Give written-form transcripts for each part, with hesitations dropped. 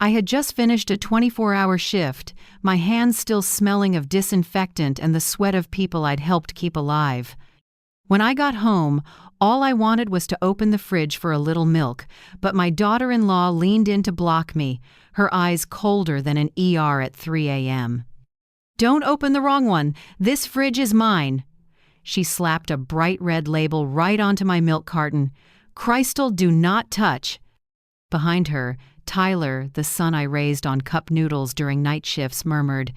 I had just finished a 24-hour shift, my hands still smelling of disinfectant and the sweat of people I'd helped keep alive. When I got home, all I wanted was to open the fridge for a little milk, but my daughter-in-law leaned in to block me, her eyes colder than an ER at 3 a.m. "Don't open the wrong one. This fridge is mine." She slapped a bright red label right onto my milk carton. "Crystal, do not touch." Behind her, Tyler, the son I raised on cup noodles during night shifts, murmured,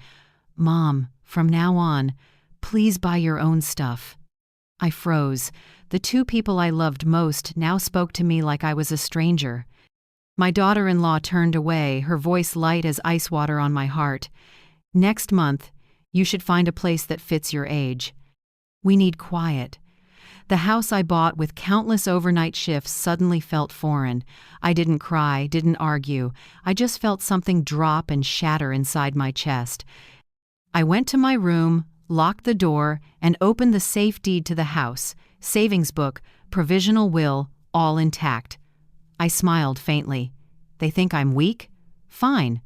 "Mom, from now on, please buy your own stuff." I froze. The two people I loved most now spoke to me like I was a stranger. My daughter-in-law turned away, her voice light as ice water on my heart. "Next month, you should find a place that fits your age. We need quiet." The house I bought with countless overnight shifts suddenly felt foreign. I didn't cry, didn't argue. I just felt something drop and shatter inside my chest. I went to my room, locked the door, and opened the safe deed to the house. Savings book, provisional will, all intact. I smiled faintly. They think I'm weak? Fine.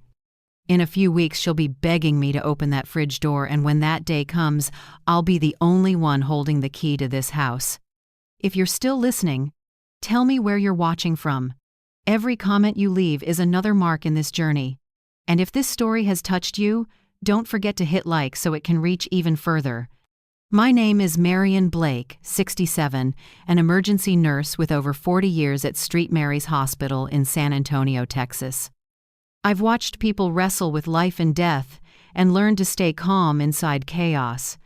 In a few weeks she'll be begging me to open that fridge door, and when that day comes, I'll be the only one holding the key to this house. If you're still listening, tell me where you're watching from. Every comment you leave is another mark in this journey. And if this story has touched you, don't forget to hit like so it can reach even further. My name is Marion Blake, 67, an emergency nurse with over 40 years at St. Mary's Hospital in San Antonio, Texas. I've watched people wrestle with life and death and learned to stay calm inside chaos.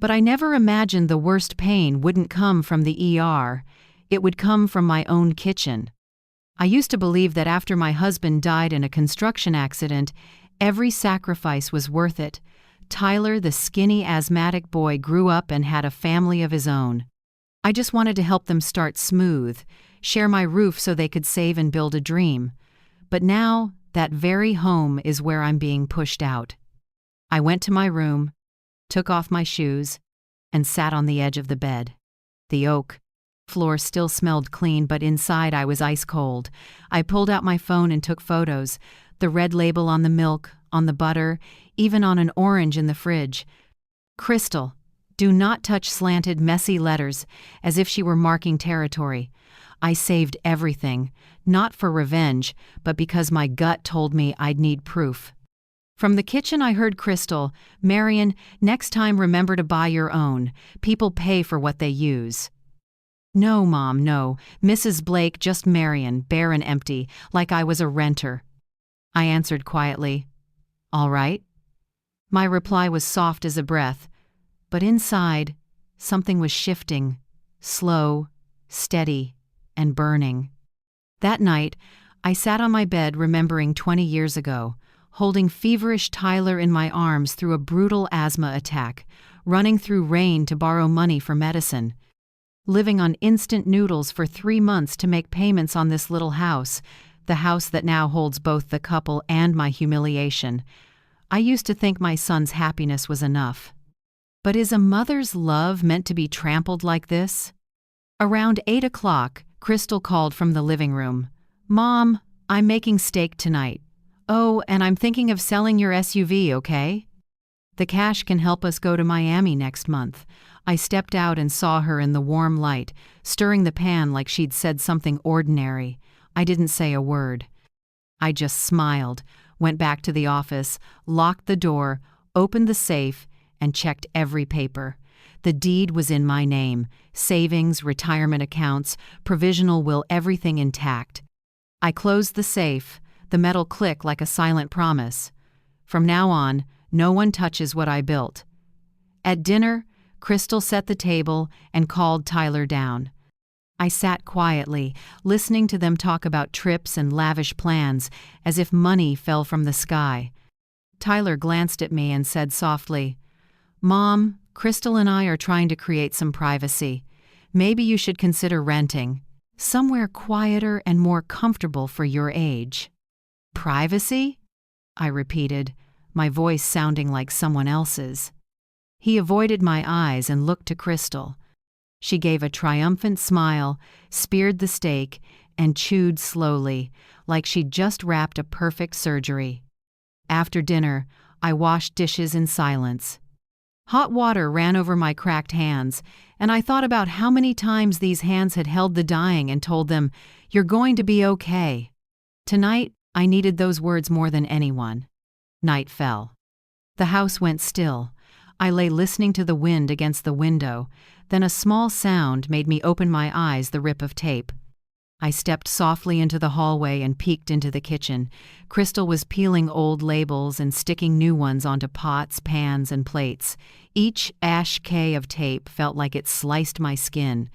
But I never imagined the worst pain wouldn't come from the ER. It would come from my own kitchen. I used to believe that after my husband died in a construction accident, every sacrifice was worth it. Tyler, the skinny asthmatic boy, grew up and had a family of his own. I just wanted to help them start smooth, share my roof so they could save and build a dream. But now, that very home is where I'm being pushed out. I went to my room, took off my shoes, and sat on the edge of the bed. The oak floor still smelled clean, but inside I was ice cold. I pulled out my phone and took photos. The red label on the milk, on the butter, even on an orange in the fridge. "Crystal, do not touch," slanted, messy letters, as if she were marking territory. I saved everything, not for revenge, but because my gut told me I'd need proof. From the kitchen I heard Crystal, "Marion, next time remember to buy your own. People pay for what they use." "No, Mom, no. Mrs. Blake, just Marion, bare and empty, like I was a renter." I answered quietly, "All right." My reply was soft as a breath, but inside, something was shifting, slow, steady, and burning. That night, I sat on my bed remembering 20 years ago, holding feverish Tyler in my arms through a brutal asthma attack, running through rain to borrow money for medicine, living on instant noodles for 3 months to make payments on this little house, the house that now holds both the couple and my humiliation. I used to think my son's happiness was enough. But is a mother's love meant to be trampled like this? Around 8 o'clock, Crystal called from the living room. "Mom, I'm making steak tonight. Oh, and I'm thinking of selling your SUV, okay? The cash can help us go to Miami next month." I stepped out and saw her in the warm light, stirring the pan like she'd said something ordinary. I didn't say a word. I just smiled, went back to the office, locked the door, opened the safe, and checked every paper. The deed was in my name, savings, retirement accounts, provisional will, everything intact. I closed the safe, the metal click like a silent promise. From now on, no one touches what I built. At dinner, Crystal set the table and called Tyler down. I sat quietly, listening to them talk about trips and lavish plans, as if money fell from the sky. Tyler glanced at me and said softly, "Mom, Crystal and I are trying to create some privacy. Maybe you should consider renting. Somewhere quieter and more comfortable for your age." "Privacy?" I repeated, my voice sounding like someone else's. He avoided my eyes and looked to Crystal. She gave a triumphant smile, speared the steak, and chewed slowly, like she'd just wrapped a perfect surgery. After dinner, I washed dishes in silence. Hot water ran over my cracked hands, and I thought about how many times these hands had held the dying and told them, "You're going to be okay." Tonight, I needed those words more than anyone. Night fell. The house went still. I lay listening to the wind against the window. Then a small sound made me open my eyes, the rip of tape. I stepped softly into the hallway and peeked into the kitchen. Crystal was peeling old labels and sticking new ones onto pots, pans, and plates. Each ash-K of tape felt like it sliced my skin.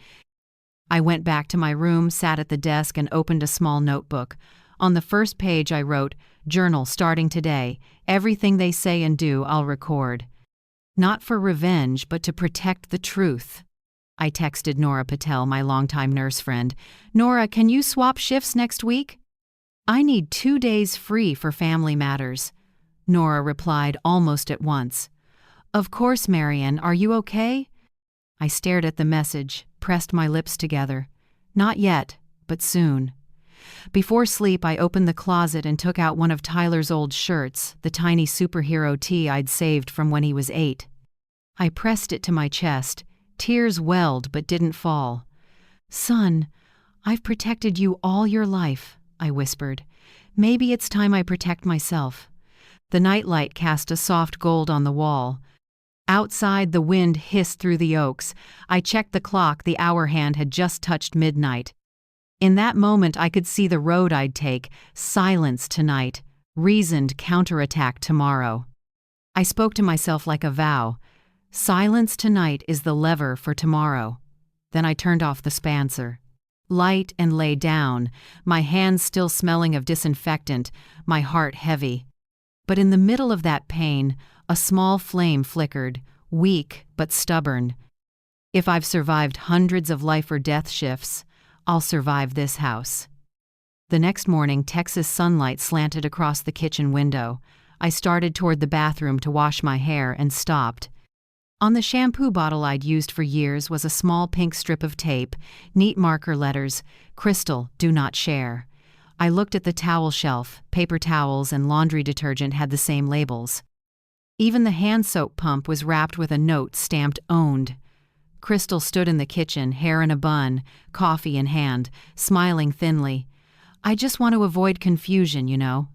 I went back to my room, sat at the desk, and opened a small notebook. On the first page I wrote, "Journal starting today. Everything they say and do, I'll record." Not for revenge, but to protect the truth. I texted Nora Patel, my longtime nurse friend. "Nora, can you swap shifts next week? I need 2 days free for family matters." Nora replied almost at once. "Of course, Marian, are you okay?" I stared at the message, pressed my lips together. Not yet, but soon. Before sleep, I opened the closet and took out one of Tyler's old shirts, the tiny superhero tee I'd saved from when he was 8. I pressed it to my chest. Tears welled but didn't fall. "Son, I've protected you all your life," I whispered. "Maybe it's time I protect myself." The nightlight cast a soft gold on the wall. Outside, the wind hissed through the oaks. I checked the clock. The hour hand had just touched midnight. In that moment, I could see the road I'd take. Silence tonight. Reasoned counterattack tomorrow. I spoke to myself like a vow. Silence tonight is the lever for tomorrow. Then I turned off the spancer. Light and lay down, my hands still smelling of disinfectant, my heart heavy. But in the middle of that pain, a small flame flickered, weak but stubborn. If I've survived hundreds of life or death shifts, I'll survive this house. The next morning, Texas sunlight slanted across the kitchen window. I started toward the bathroom to wash my hair and stopped. On the shampoo bottle I'd used for years was a small pink strip of tape, neat marker letters, "Crystal, do not share." I looked at the towel shelf. Paper towels and laundry detergent had the same labels. Even the hand soap pump was wrapped with a note stamped "Owned." Crystal stood in the kitchen, hair in a bun, coffee in hand, smiling thinly. "I just want to avoid confusion, you know.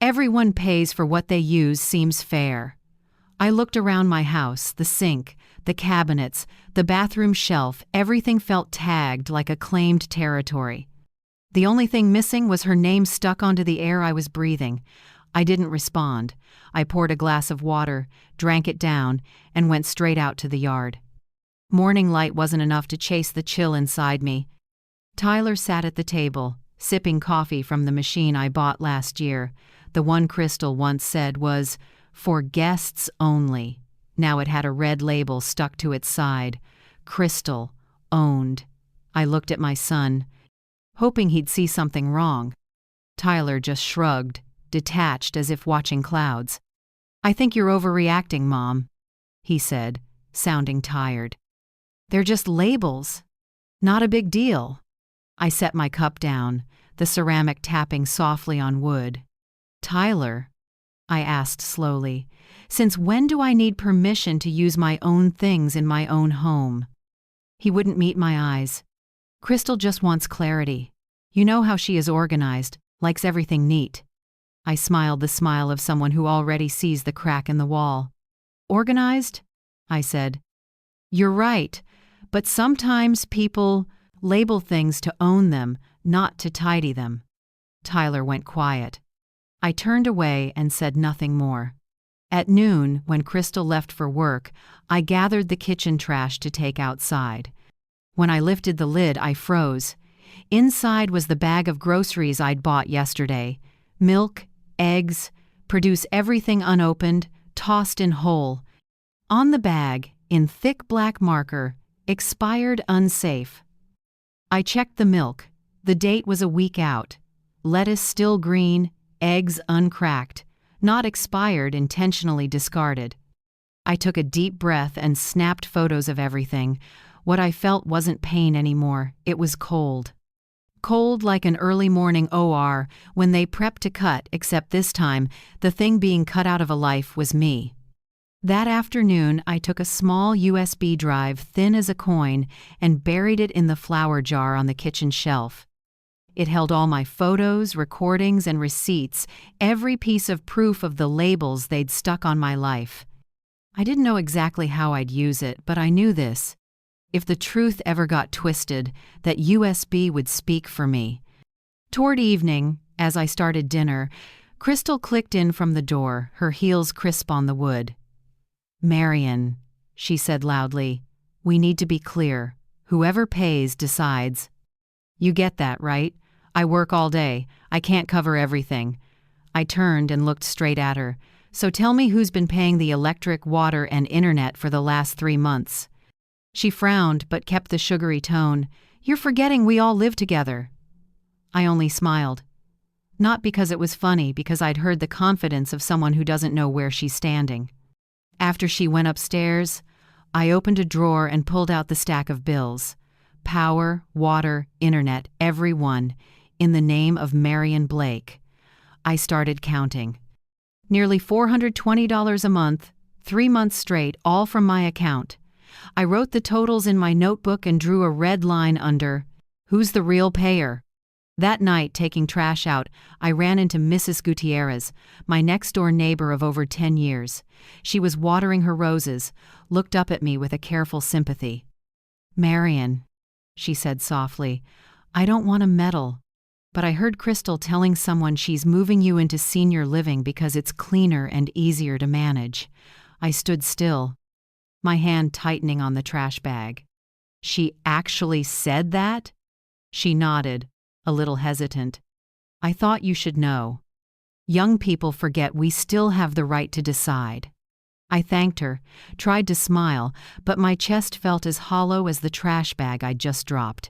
Everyone pays for what they use seems fair." I looked around my house, the sink, the cabinets, the bathroom shelf. Everything felt tagged like a claimed territory. The only thing missing was her name stuck onto the air I was breathing. I didn't respond. I poured a glass of water, drank it down, and went straight out to the yard. Morning light wasn't enough to chase the chill inside me. Tyler sat at the table, sipping coffee from the machine I bought last year. The one Crystal once said was, "For guests only." Now it had a red label stuck to its side. "Crystal, owned." I looked at my son, hoping he'd see something wrong. Tyler just shrugged, detached as if watching clouds. "I think you're overreacting, Mom," he said, sounding tired. "They're just labels. Not a big deal." I set my cup down, the ceramic tapping softly on wood. "Tyler," I asked slowly, "since when do I need permission to use my own things in my own home?" He wouldn't meet my eyes. "Crystal just wants clarity. You know how she is organized, likes everything neat." I smiled the smile of someone who already sees the crack in the wall. "Organized?" I said. "You're right, but sometimes people label things to own them, not to tidy them." Tyler went quiet. I turned away and said nothing more. At noon, when Crystal left for work, I gathered the kitchen trash to take outside. When I lifted the lid, I froze. Inside was the bag of groceries I'd bought yesterday. Milk, eggs, produce everything unopened, tossed in whole. On the bag, in thick black marker, expired unsafe. I checked the milk. The date was a week out. Lettuce still green, eggs uncracked, not expired, intentionally discarded. I took a deep breath and snapped photos of everything. What I felt wasn't pain anymore, it was cold. Cold like an early morning OR when they prep to cut, except this time, the thing being cut out of a life was me. That afternoon, I took a small USB drive thin as a coin and buried it in the flour jar on the kitchen shelf. It held all my photos, recordings, and receipts, every piece of proof of the labels they'd stuck on my life. I didn't know exactly how I'd use it, but I knew this. If the truth ever got twisted, that USB would speak for me. Toward evening, as I started dinner, Crystal clicked in from the door, her heels crisp on the wood. "Marion," she said loudly, "we need to be clear. Whoever pays decides. You get that, right? I work all day. I can't cover everything." I turned and looked straight at her. "So tell me who's been paying the electric, water, and internet for the last 3 months?" She frowned but kept the sugary tone. "You're forgetting we all live together." I only smiled. Not because it was funny, because I'd heard the confidence of someone who doesn't know where she's standing. After she went upstairs, I opened a drawer and pulled out the stack of bills. Power, water, internet, every one, in the name of Marion Blake. I started counting. Nearly $420 a month, 3 months straight, all from my account. I wrote the totals in my notebook and drew a red line under, "Who's the real payer?" That night, taking trash out, I ran into Mrs. Gutierrez, my next-door neighbor of over 10 years. She was watering her roses, looked up at me with a careful sympathy. "Marion," she said softly, "I don't want to meddle, but I heard Crystal telling someone she's moving you into senior living because it's cleaner and easier to manage." I stood still, my hand tightening on the trash bag. "She actually said that?" She nodded, a little hesitant. "I thought you should know. Young people forget we still have the right to decide." I thanked her, tried to smile, but my chest felt as hollow as the trash bag I'd just dropped.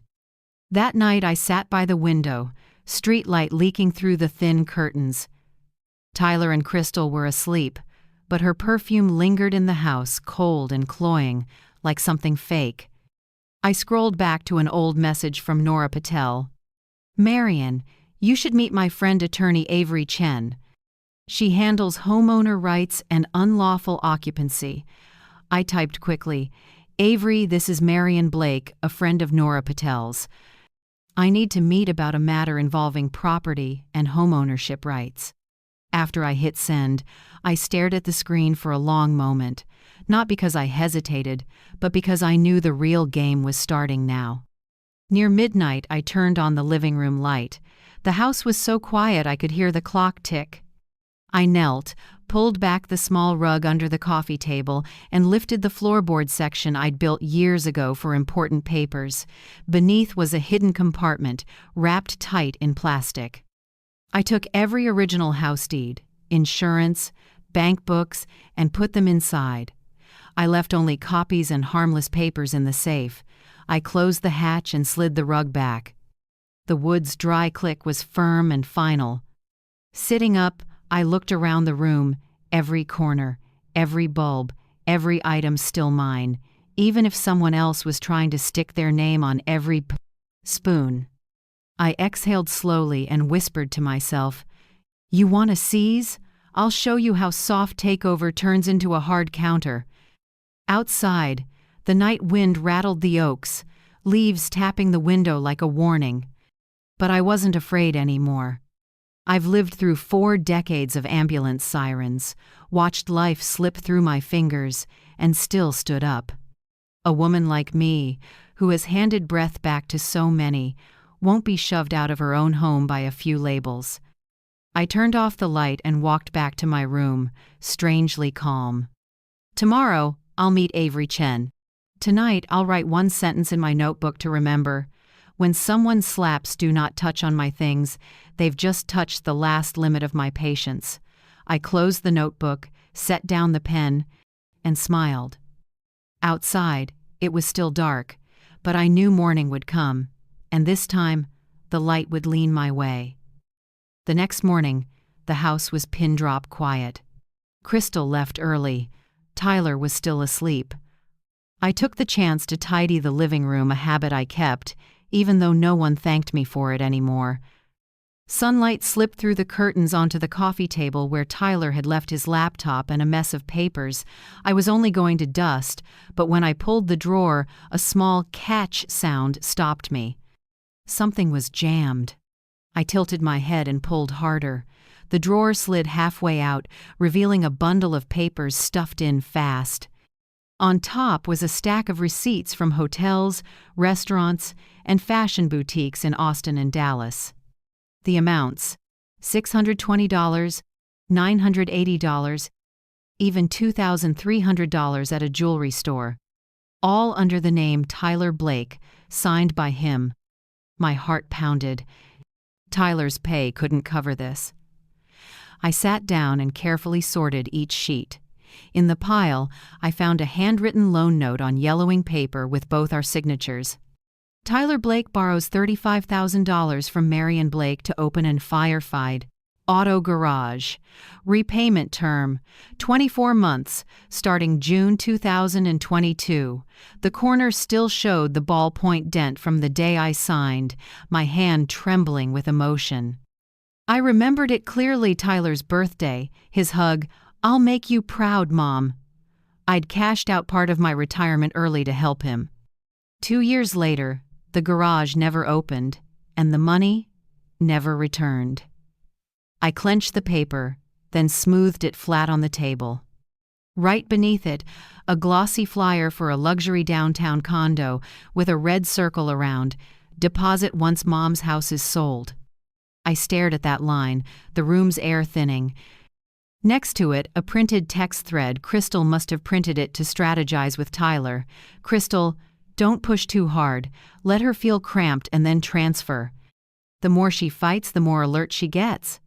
That night I sat by the window, streetlight leaking through the thin curtains. Tyler and Crystal were asleep, but her perfume lingered in the house, cold and cloying, like something fake. I scrolled back to an old message from Nora Patel. "Marion, you should meet my friend attorney Avery Chen. She handles homeowner rights and unlawful occupancy." I typed quickly, "Avery, this is Marion Blake, a friend of Nora Patel's. I need to meet about a matter involving property and homeownership rights." After I hit send, I stared at the screen for a long moment, not because I hesitated, but because I knew the real game was starting now. Near midnight, I turned on the living room light. The house was so quiet I could hear the clock tick. I knelt, pulled back the small rug under the coffee table, and lifted the floorboard section I'd built years ago for important papers. Beneath was a hidden compartment, wrapped tight in plastic. I took every original house deed, insurance, bank books, and put them inside. I left only copies and harmless papers in the safe. I closed the hatch and slid the rug back. The wood's dry click was firm and final. Sitting up, I looked around the room, every corner, every bulb, every item still mine, even if someone else was trying to stick their name on every spoon. I exhaled slowly and whispered to myself, "You want to seize? I'll show you how soft takeover turns into a hard counter." Outside, the night wind rattled the oaks, leaves tapping the window like a warning. But I wasn't afraid anymore. I've lived through 4 decades of ambulance sirens, watched life slip through my fingers, and still stood up. A woman like me, who has handed breath back to so many, won't be shoved out of her own home by a few labels. I turned off the light and walked back to my room, strangely calm. Tomorrow, I'll meet Avery Chen. Tonight, I'll write 1 sentence in my notebook to remember. When someone slaps "do not touch" on my things, they've just touched the last limit of my patience. I closed the notebook, set down the pen, and smiled. Outside, it was still dark, but I knew morning would come, and this time, the light would lean my way. The next morning, the house was pin-drop quiet. Crystal left early. Tyler was still asleep. I took the chance to tidy the living room, a habit I kept, even though no one thanked me for it anymore. Sunlight slipped through the curtains onto the coffee table where Tyler had left his laptop and a mess of papers. I was only going to dust, but when I pulled the drawer, a small catch sound stopped me. Something was jammed. I tilted my head and pulled harder. The drawer slid halfway out, revealing a bundle of papers stuffed in fast. On top was a stack of receipts from hotels, restaurants, and fashion boutiques in Austin and Dallas. The amounts: $620, $980, even $2,300 at a jewelry store. All under the name Tyler Blake, signed by him. My heart pounded. Tyler's pay couldn't cover this. I sat down and carefully sorted each sheet. In the pile, I found a handwritten loan note on yellowing paper with both our signatures. Tyler Blake borrows $35,000 from Marion Blake to open and firefight auto garage. Repayment term: 24 months, starting June 2022. The corner still showed the ballpoint dent from the day I signed, my hand trembling with emotion. I remembered it clearly: Tyler's birthday, his hug, "I'll make you proud, Mom." I'd cashed out part of my retirement early to help him. 2 years later, the garage never opened, and the money never returned. I clenched the paper, then smoothed it flat on the table. Right beneath it, a glossy flyer for a luxury downtown condo with a red circle around: "Deposit once Mom's house is sold." I stared at that line, the room's air thinning. Next to it, a printed text thread. Crystal must have printed it to strategize with Tyler. "Crystal, don't push too hard. Let her feel cramped and then transfer. The more she fights, the more alert she gets."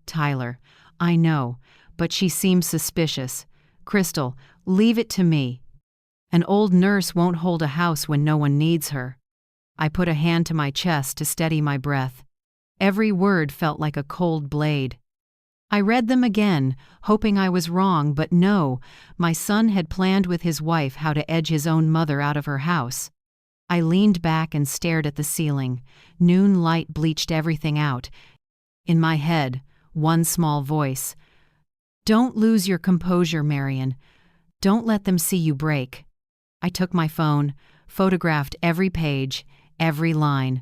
Tyler: "I know, but she seems suspicious. Crystal, leave it to me. An old nurse won't hold a house when no one needs her." I put a hand to my chest to steady my breath. Every word felt like a cold blade. I read them again, hoping I was wrong, but no, my son had planned with his wife how to edge his own mother out of her house. I leaned back and stared at the ceiling. Noon light bleached everything out. In my head, one small voice: "Don't lose your composure, Marion. Don't let them see you break." I took my phone, photographed every page, every line.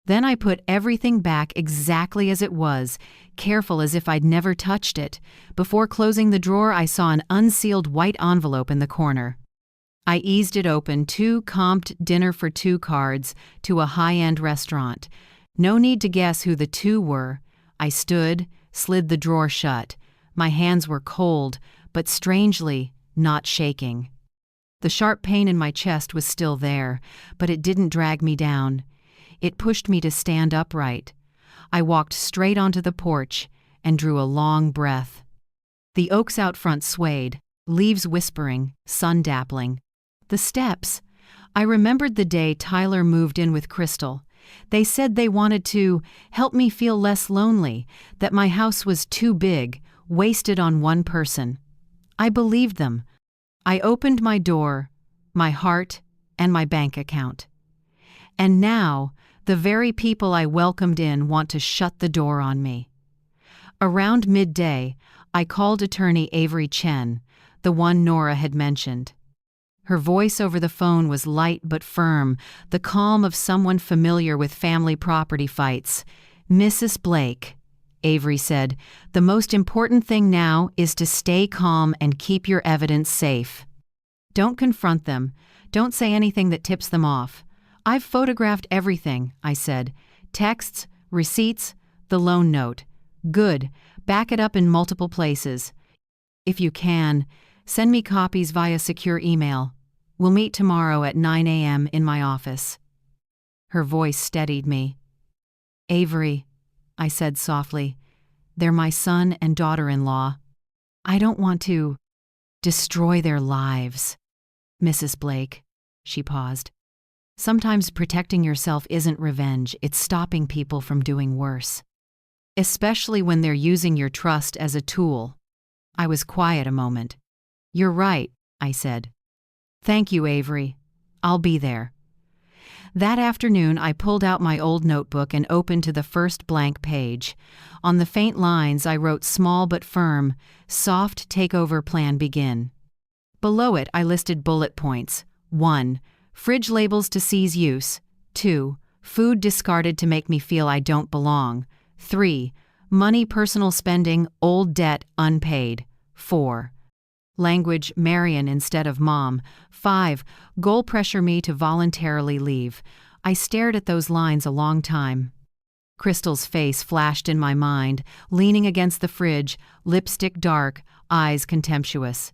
Then I put everything back exactly as it was, careful as if I'd never touched it. Before closing the drawer, I saw an unsealed white envelope in the corner. I eased it open: 2 comped dinner for 2 cards to a high-end restaurant. No need to guess who the 2 were. I stood, slid the drawer shut. My hands were cold, but strangely not shaking. The sharp pain in my chest was still there, but it didn't drag me down. It pushed me to stand upright. I walked straight onto the porch and drew a long breath. The oaks out front swayed, leaves whispering, sun dappling. The steps. I remembered the day Tyler moved in with Crystal. They said they wanted to help me feel less lonely, that my house was too big, wasted on one person. I believed them. I opened my door, my heart, and my bank account. And now, the very people I welcomed in want to shut the door on me. Around midday, I called attorney Avery Chen, the one Nora had mentioned. Her voice over the phone was light but firm, the calm of someone familiar with family property fights. "Mrs. Blake," Avery said, "the most important thing now is to stay calm and keep your evidence safe. Don't confront them. Don't say anything that tips them off." "I've photographed everything," I said. "Texts, receipts, the loan note." "Good. Back it up in multiple places. If you can, send me copies via secure email. We'll meet tomorrow at 9 a.m. in my office." Her voice steadied me. "Avery," I said softly, "they're my son and daughter-in-law. I don't want to destroy their lives." "Mrs. Blake," she paused. "Sometimes protecting yourself isn't revenge, it's stopping people from doing worse. Especially when they're using your trust as a tool." I was quiet a moment. "You're right," I said. "Thank you, Avery. I'll be there." That afternoon, I pulled out my old notebook and opened to the first blank page. On the faint lines, I wrote small but firm, "Soft takeover plan begin." Below it, I listed bullet points. 1. Fridge labels to seize use. 2. Food discarded to make me feel I don't belong. 3. Money personal spending, old debt unpaid. 4. Language Marion instead of mom. 5. Goal pressure me to voluntarily leave. I stared at those lines a long time. Crystal's face flashed in my mind, leaning against the fridge, lipstick dark, eyes contemptuous.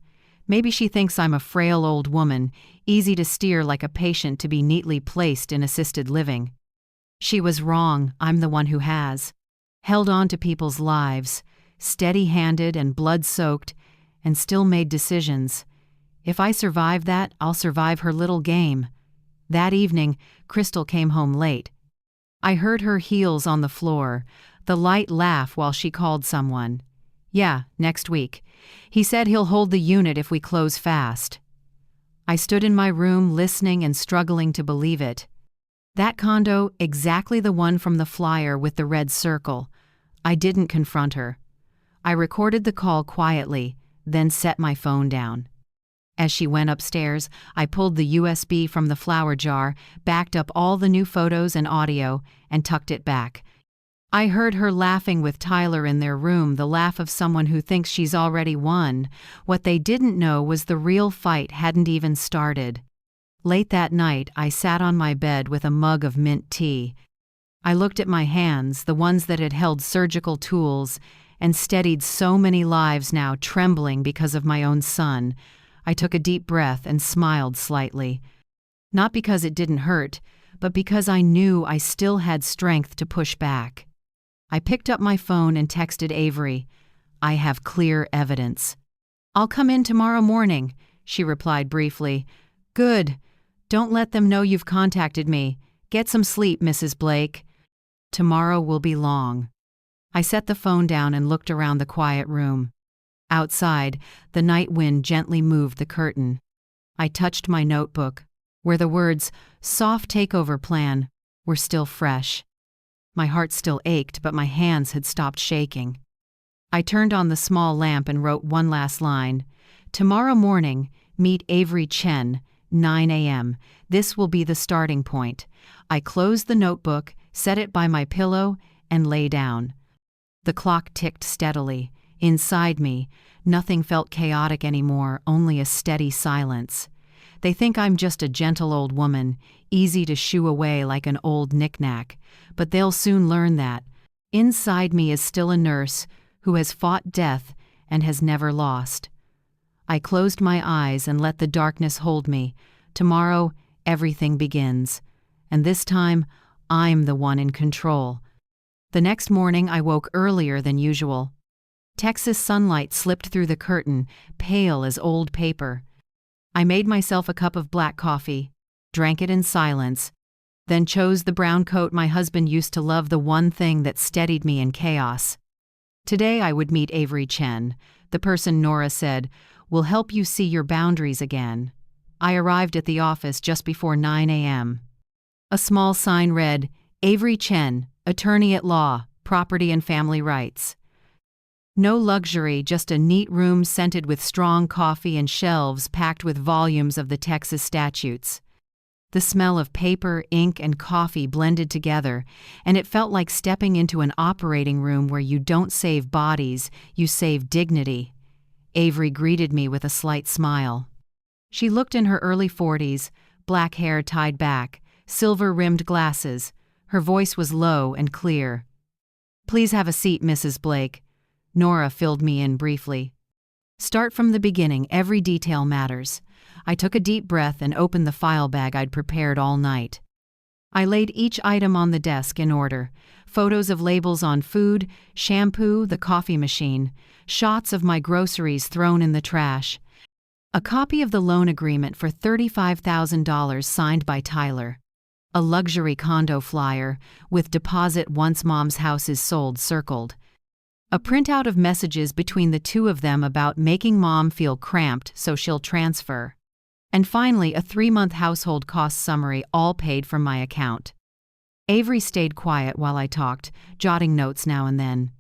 Maybe she thinks I'm a frail old woman, easy to steer like a patient to be neatly placed in assisted living. She was wrong. I'm the one who has held on to people's lives, steady-handed and blood-soaked, and still made decisions. If I survive that, I'll survive her little game. That evening, Crystal came home late. I heard her heels on the floor, the light laugh while she called someone. Yeah, next week. He said he'll hold the unit if we close fast. I stood in my room listening and struggling to believe it. That condo, exactly the one from the flyer with the red circle. I didn't confront her. I recorded the call quietly, then set my phone down. As she went upstairs, I pulled the USB from the flower jar, backed up all the new photos and audio, and tucked it back. I heard her laughing with Tyler in their room, the laugh of someone who thinks she's already won. What they didn't know was the real fight hadn't even started. Late that night, I sat on my bed with a mug of mint tea. I looked at my hands, the ones that had held surgical tools, and steadied so many lives now trembling because of my own son. I took a deep breath and smiled slightly. Not because it didn't hurt, but because I knew I still had strength to push back. I picked up my phone and texted Avery. I have clear evidence. I'll come in tomorrow morning, she replied briefly. Good. Don't let them know you've contacted me. Get some sleep, Mrs. Blake. Tomorrow will be long. I set the phone down and looked around the quiet room. Outside, the night wind gently moved the curtain. I touched my notebook, where the words, "soft takeover plan," were still fresh. My heart still ached, but my hands had stopped shaking. I turned on the small lamp and wrote one last line. Tomorrow morning, meet Avery Chen, 9 a.m. This will be the starting point. I closed the notebook, set it by my pillow, and lay down. The clock ticked steadily. Inside me, nothing felt chaotic anymore, only a steady silence. They think I'm just a gentle old woman, easy to shoo away like an old knick-knack, but they'll soon learn that. Inside me is still a nurse who has fought death and has never lost. I closed my eyes and let the darkness hold me. Tomorrow, everything begins. And this time, I'm the one in control. The next morning, I woke earlier than usual. Texas sunlight slipped through the curtain, pale as old paper. I made myself a cup of black coffee, drank it in silence, then chose the brown coat my husband used to love, the one thing that steadied me in chaos. Today I would meet Avery Chen, the person Nora said, will help you see your boundaries again. I arrived at the office just before 9 a.m. A small sign read, Avery Chen, attorney at law, property and family rights. No luxury, just a neat room scented with strong coffee and shelves packed with volumes of the Texas statutes. The smell of paper, ink, and coffee blended together, and it felt like stepping into an operating room where you don't save bodies, you save dignity. Avery greeted me with a slight smile. She looked in her early 40s, black hair tied back, silver-rimmed glasses. Her voice was low and clear. Please have a seat, Mrs. Blake. Nora filled me in briefly. Start from the beginning, every detail matters. I took a deep breath and opened the file bag I'd prepared all night. I laid each item on the desk in order. Photos of labels on food, shampoo, the coffee machine, shots of my groceries thrown in the trash. A copy of the loan agreement for $35,000 signed by Tyler. A luxury condo flyer, with deposit once Mom's house is sold circled. A printout of messages between the two of them about making Mom feel cramped so she'll transfer. And finally, a 3-month household cost summary, all paid from my account. Avery stayed quiet while I talked, jotting notes now and then.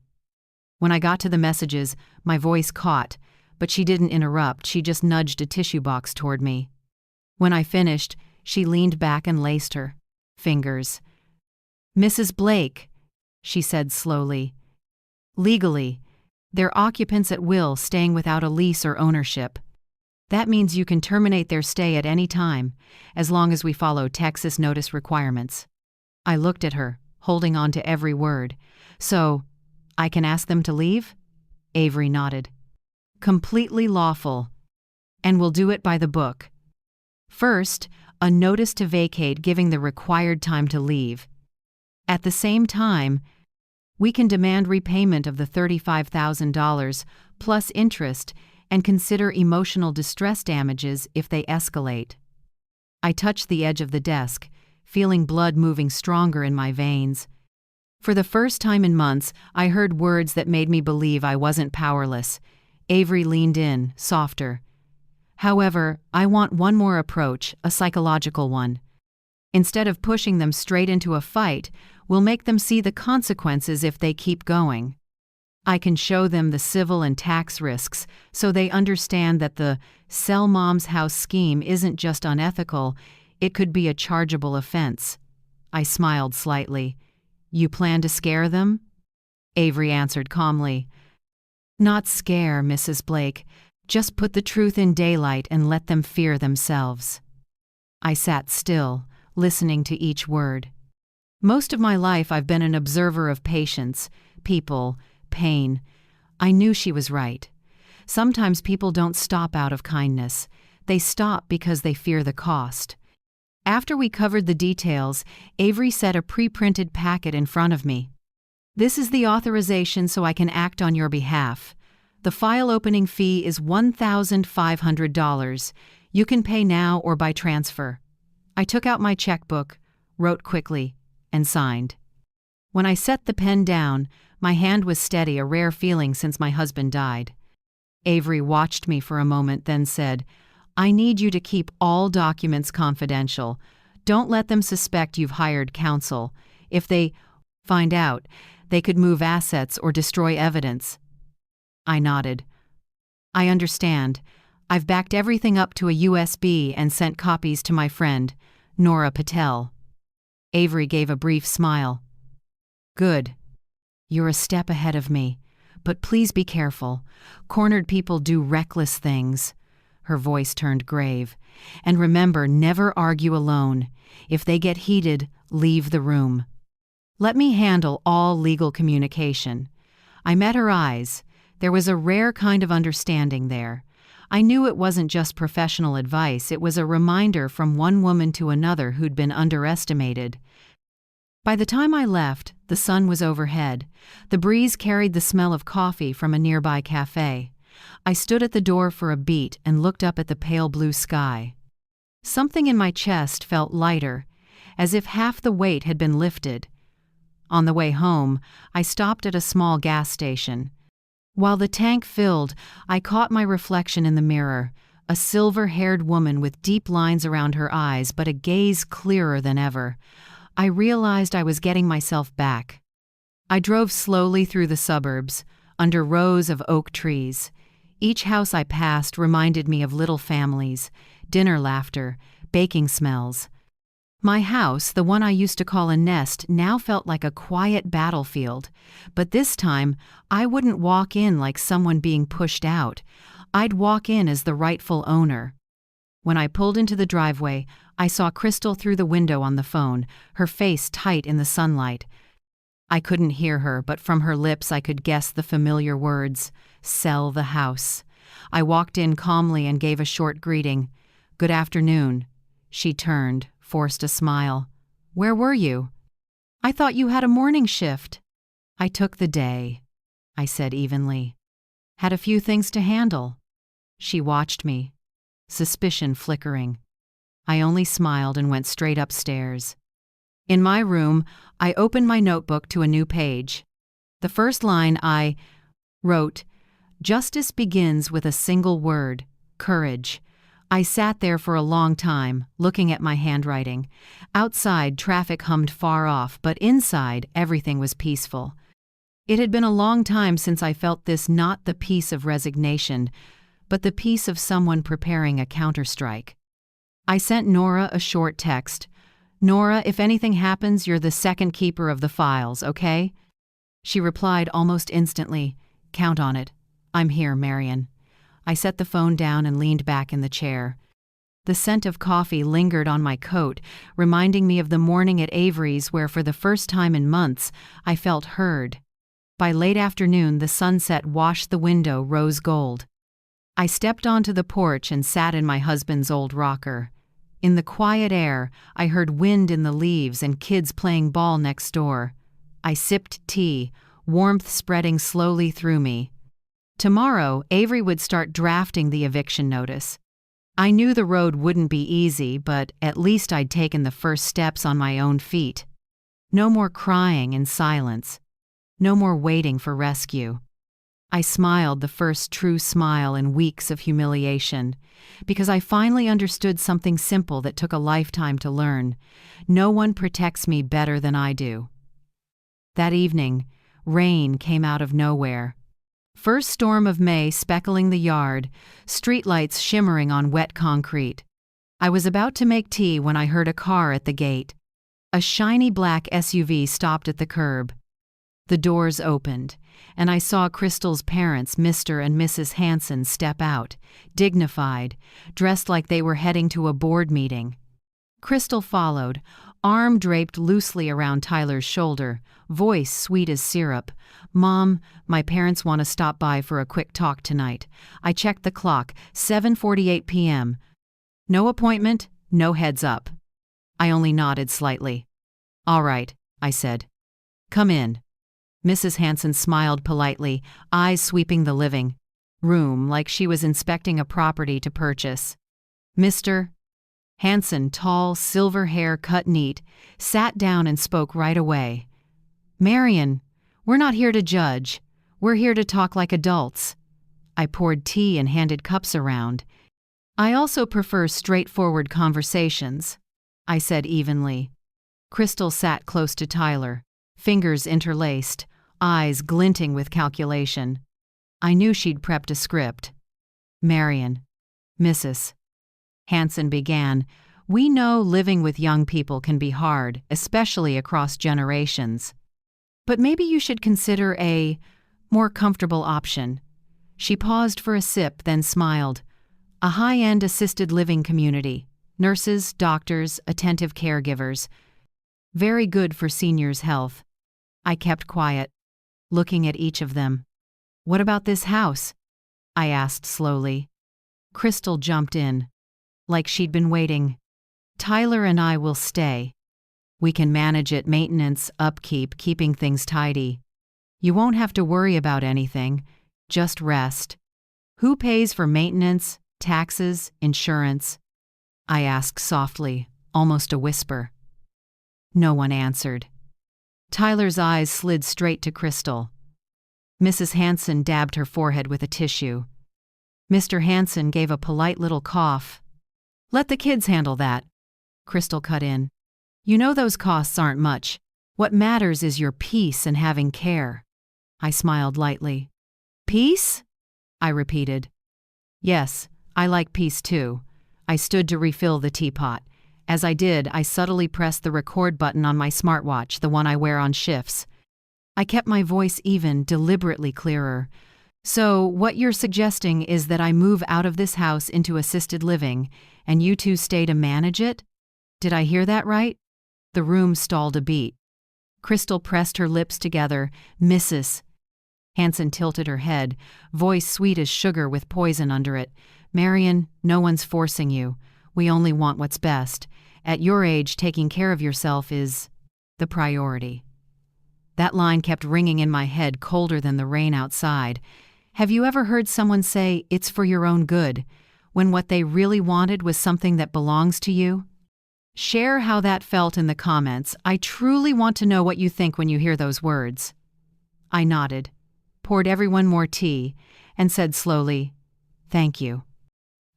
When I got to the messages, my voice caught, but she didn't interrupt, she just nudged a tissue box toward me. When I finished, she leaned back and laced her fingers. "Mrs. Blake," she said slowly. "Legally, they're occupants at will, staying without a lease or ownership. That means you can terminate their stay at any time, as long as we follow Texas notice requirements." I looked at her, holding on to every word. "So, I can ask them to leave?" Avery nodded. "Completely lawful. And we'll do it by the book. First, a notice to vacate giving the required time to leave. At the same time, we can demand repayment of the $35,000 plus interest and consider emotional distress damages if they escalate." I touched the edge of the desk, feeling blood moving stronger in my veins. For the first time in months, I heard words that made me believe I wasn't powerless. Avery leaned in, softer. "However, I want one more approach, a psychological one. Instead of pushing them straight into a fight, we'll make them see the consequences if they keep going. I can show them the civil and tax risks so they understand that the sell mom's house scheme isn't just unethical, it could be a chargeable offense." I smiled slightly. "You plan to scare them?" Avery answered calmly. "Not scare, Mrs. Blake. Just put the truth in daylight and let them fear themselves." I sat still, listening to each word. Most of my life I've been an observer of patients, people, pain. I knew she was right. Sometimes people don't stop out of kindness. They stop because they fear the cost. After we covered the details, Avery set a pre-printed packet in front of me. "This is the authorization so I can act on your behalf. The file opening fee is $1,500. You can pay now or by transfer." I took out my checkbook, wrote quickly, and signed. When I set the pen down, my hand was steady, a rare feeling since my husband died. Avery watched me for a moment, then said, "I need you to keep all documents confidential. Don't let them suspect you've hired counsel. If they find out, they could move assets or destroy evidence." I nodded. "I understand. I've backed everything up to a USB and sent copies to my friend, Nora Patel." Avery gave a brief smile. "Good. You're a step ahead of me. But please be careful. Cornered people do reckless things." Her voice turned grave. "And remember, never argue alone. If they get heated, leave the room. Let me handle all legal communication." I met her eyes. There was a rare kind of understanding there. I knew it wasn't just professional advice, it was a reminder from one woman to another who'd been underestimated. By the time I left, the sun was overhead. The breeze carried the smell of coffee from a nearby cafe. I stood at the door for a beat and looked up at the pale blue sky. Something in my chest felt lighter, as if half the weight had been lifted. On the way home, I stopped at a small gas station. While the tank filled, I caught my reflection in the mirror, a silver-haired woman with deep lines around her eyes but a gaze clearer than ever. I realized I was getting myself back. I drove slowly through the suburbs, under rows of oak trees. Each house I passed reminded me of little families, dinner laughter, baking smells. My house, the one I used to call a nest, now felt like a quiet battlefield. But this time, I wouldn't walk in like someone being pushed out. I'd walk in as the rightful owner. When I pulled into the driveway, I saw Crystal through the window on the phone, her face tight in the sunlight. I couldn't hear her, but from her lips I could guess the familiar words, "Sell the house." I walked in calmly and gave a short greeting. "Good afternoon." She turned, forced a smile. "Where were you?" "I thought you had a morning shift." "I took the day," I said evenly. "Had a few things to handle." She watched me, suspicion flickering. I only smiled and went straight upstairs. In my room, I opened my notebook to a new page. The first line I wrote, "Justice begins with a single word, courage." I sat there for a long time, looking at my handwriting. Outside, traffic hummed far off, but inside, everything was peaceful. It had been a long time since I felt this, not the peace of resignation, but the peace of someone preparing a counterstrike. I sent Nora a short text. "Nora, if anything happens, you're the second keeper of the files, okay?" She replied almost instantly, "Count on it. I'm here, Marion." I set the phone down and leaned back in the chair. The scent of coffee lingered on my coat, reminding me of the morning at Avery's where for the first time in months I felt heard. By late afternoon, the sunset washed the window rose gold. I stepped onto the porch and sat in my husband's old rocker. In the quiet air, I heard wind in the leaves and kids playing ball next door. I sipped tea, warmth spreading slowly through me. Tomorrow, Avery would start drafting the eviction notice. I knew the road wouldn't be easy, but at least I'd taken the first steps on my own feet. No more crying in silence. No more waiting for rescue. I smiled, the first true smile in weeks of humiliation, because I finally understood something simple that took a lifetime to learn. No one protects me better than I do. That evening, rain came out of nowhere. First storm of May speckling the yard, streetlights shimmering on wet concrete. I was about to make tea when I heard a car at the gate. A shiny black SUV stopped at the curb. The doors opened, and I saw Crystal's parents, Mr. and Mrs. Hansen, step out, dignified, dressed like they were heading to a board meeting. Crystal followed, arm draped loosely around Tyler's shoulder, voice sweet as syrup. "Mom, my parents want to stop by for a quick talk tonight. I checked the clock, 7:48 p.m. No appointment, no heads up." I only nodded slightly. "All right," I said. "Come in." Mrs. Hansen smiled politely, eyes sweeping the living room like she was inspecting a property to purchase. Mr. Hansen, tall, silver hair cut neat, sat down and spoke right away. "Marion, we're not here to judge. We're here to talk like adults." I poured tea and handed cups around. "I also prefer straightforward conversations," I said evenly. Crystal sat close to Tyler, fingers interlaced, eyes glinting with calculation. I knew she'd prepped a script. "Marion, Mrs. Hansen began, "we know living with young people can be hard, especially across generations. But maybe you should consider a more comfortable option." She paused for a sip, then smiled. "A high-end assisted living community. Nurses, doctors, attentive caregivers. Very good for seniors' health." I kept quiet, looking at each of them. "What about this house?" I asked slowly. Crystal jumped in, like she'd been waiting. "Tyler and I will stay. We can manage it, maintenance, upkeep, keeping things tidy. You won't have to worry about anything, just rest." "Who pays for maintenance, taxes, insurance?" I asked softly, almost a whisper. No one answered. Tyler's eyes slid straight to Crystal. Mrs. Hansen dabbed her forehead with a tissue. Mr. Hansen gave a polite little cough. "Let the kids handle that," Crystal cut in. "You know those costs aren't much. What matters is your peace and having care." I smiled lightly. "Peace?" I repeated. "Yes, I like peace too." I stood to refill the teapot. As I did, I subtly pressed the record button on my smartwatch, the one I wear on shifts. I kept my voice even, deliberately clearer. "So, what you're suggesting is that I move out of this house into assisted living, and you two stay to manage it? Did I hear that right?" The room stalled a beat. Crystal pressed her lips together. "Mrs. Hansen tilted her head, voice sweet as sugar with poison under it. "Marion, no one's forcing you. We only want what's best. At your age, taking care of yourself is the priority." That line kept ringing in my head, colder than the rain outside. Have you ever heard someone say, "It's for your own good," when what they really wanted was something that belongs to you? Share how that felt in the comments. I truly want to know what you think when you hear those words. I nodded, poured everyone more tea, and said slowly, "Thank you.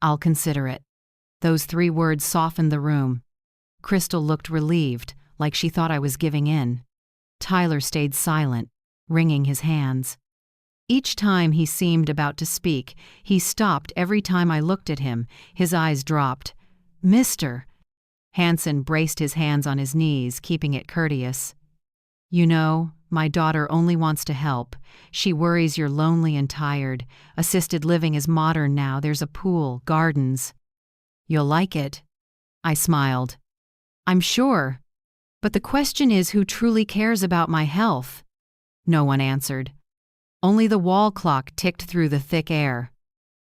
I'll consider it." Those 3 words softened the room. Crystal looked relieved, like she thought I was giving in. Tyler stayed silent, wringing his hands. Each time he seemed about to speak, he stopped every time I looked at him. His eyes dropped. "Mister." Hanson braced his hands on his knees, keeping it courteous. "You know, my daughter only wants to help. She worries you're lonely and tired. Assisted living is modern now. There's a pool, gardens. You'll like it." I smiled. "I'm sure. But the question is, who truly cares about my health?" No one answered. Only the wall clock ticked through the thick air.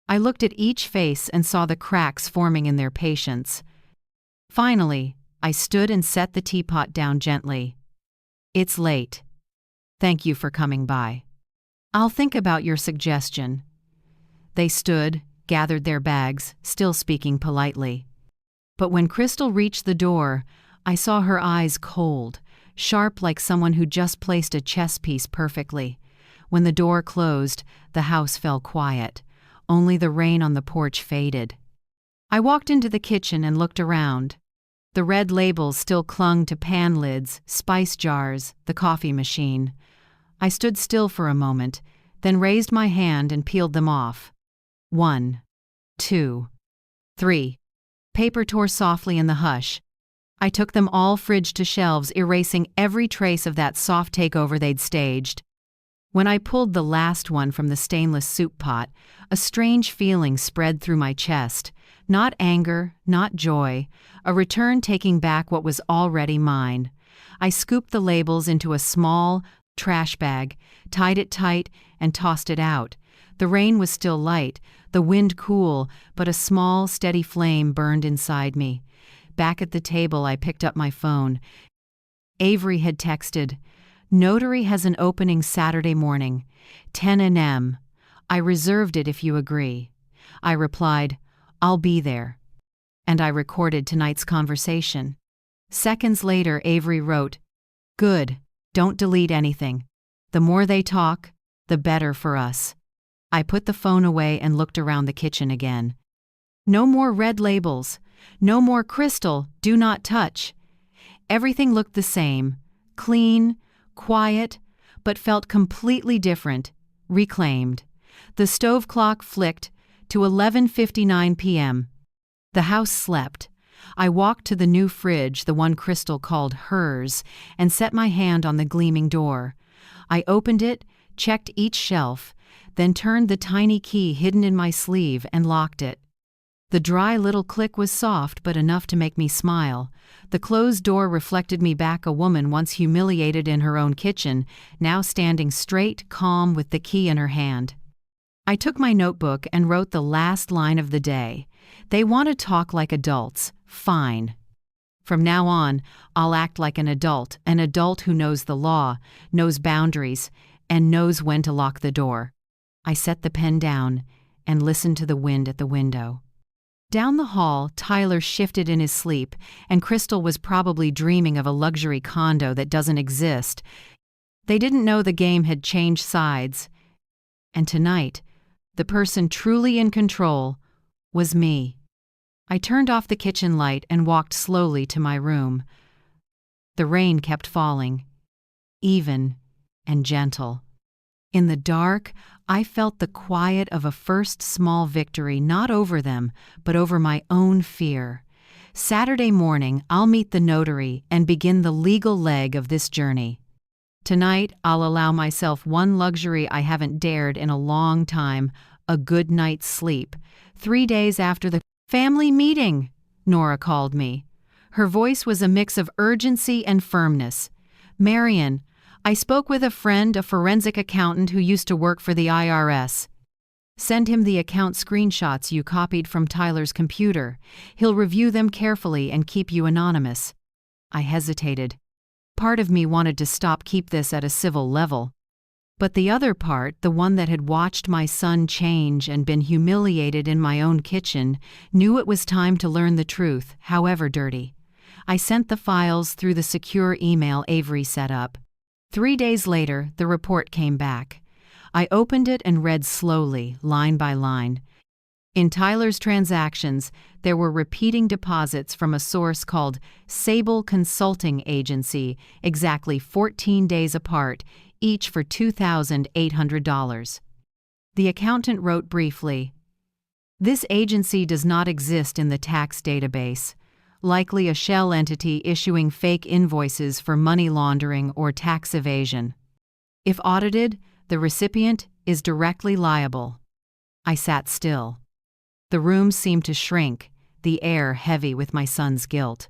I looked at each face and saw the cracks forming in their patience. Finally, I stood and set the teapot down gently. "It's late. Thank you for coming by. I'll think about your suggestion." They stood, gathered their bags, still speaking politely. But when Crystal reached the door, I saw her eyes cold, sharp like someone who just placed a chess piece perfectly. When the door closed, the house fell quiet. Only the rain on the porch faded. I walked into the kitchen and looked around. The red labels still clung to pan lids, spice jars, the coffee machine. I stood still for a moment, then raised my hand and peeled them off. 1, 2, 3. Paper tore softly in the hush. I took them all fridge to shelves, erasing every trace of that soft takeover they'd staged. When I pulled the last one from the stainless soup pot, a strange feeling spread through my chest. Not anger, not joy, a return taking back what was already mine. I scooped the labels into a small trash bag, tied it tight, and tossed it out. The rain was still light, the wind cool, but a small, steady flame burned inside me. Back at the table, I picked up my phone. Avery had texted, "Notary has an opening Saturday morning, 10 a.m. I reserved it if you agree." I replied, "I'll be there." And I recorded tonight's conversation. Seconds later, Avery wrote, "Good, don't delete anything. The more they talk, the better for us." I put the phone away and looked around the kitchen again. No more red labels. No more Crystal, do not touch. Everything looked the same, clean, quiet, but felt completely different, reclaimed. The stove clock flicked to 11:59 p.m. The house slept. I walked to the new fridge, the one Crystal called hers, and set my hand on the gleaming door. I opened it, checked each shelf, then turned the tiny key hidden in my sleeve and locked it. The dry little click was soft but enough to make me smile. The closed door reflected me back, a woman once humiliated in her own kitchen, now standing straight, calm, with the key in her hand. I took my notebook and wrote the last line of the day. "They want to talk like adults. Fine. From now on, I'll act like an adult who knows the law, knows boundaries, and knows when to lock the door." I set the pen down and listened to the wind at the window. Down the hall, Tyler shifted in his sleep, and Crystal was probably dreaming of a luxury condo that doesn't exist. They didn't know the game had changed sides. And tonight, the person truly in control was me. I turned off the kitchen light and walked slowly to my room. The rain kept falling, even and gentle. In the dark, I felt the quiet of a first small victory, not over them, but over my own fear. Saturday morning, I'll meet the notary and begin the legal leg of this journey. Tonight, I'll allow myself one luxury I haven't dared in a long time, a good night's sleep. 3 days after the family meeting, Nora called me. Her voice was a mix of urgency and firmness. "Marion, I spoke with a friend, a forensic accountant who used to work for the IRS. Send him the account screenshots you copied from Tyler's computer. He'll review them carefully and keep you anonymous." I hesitated. Part of me wanted to keep this at a civil level. But the other part, the one that had watched my son change and been humiliated in my own kitchen, knew it was time to learn the truth, however dirty. I sent the files through the secure email Avery set up. 3 days later, the report came back. I opened it and read slowly, line by line. In Tyler's transactions, there were repeating deposits from a source called Sable Consulting Agency, exactly 14 days apart, each for $2,800. The accountant wrote briefly, "This agency does not exist in the tax database, likely a shell entity issuing fake invoices for money laundering or tax evasion. If audited, the recipient is directly liable." I sat still. The room seemed to shrink, the air heavy with my son's guilt.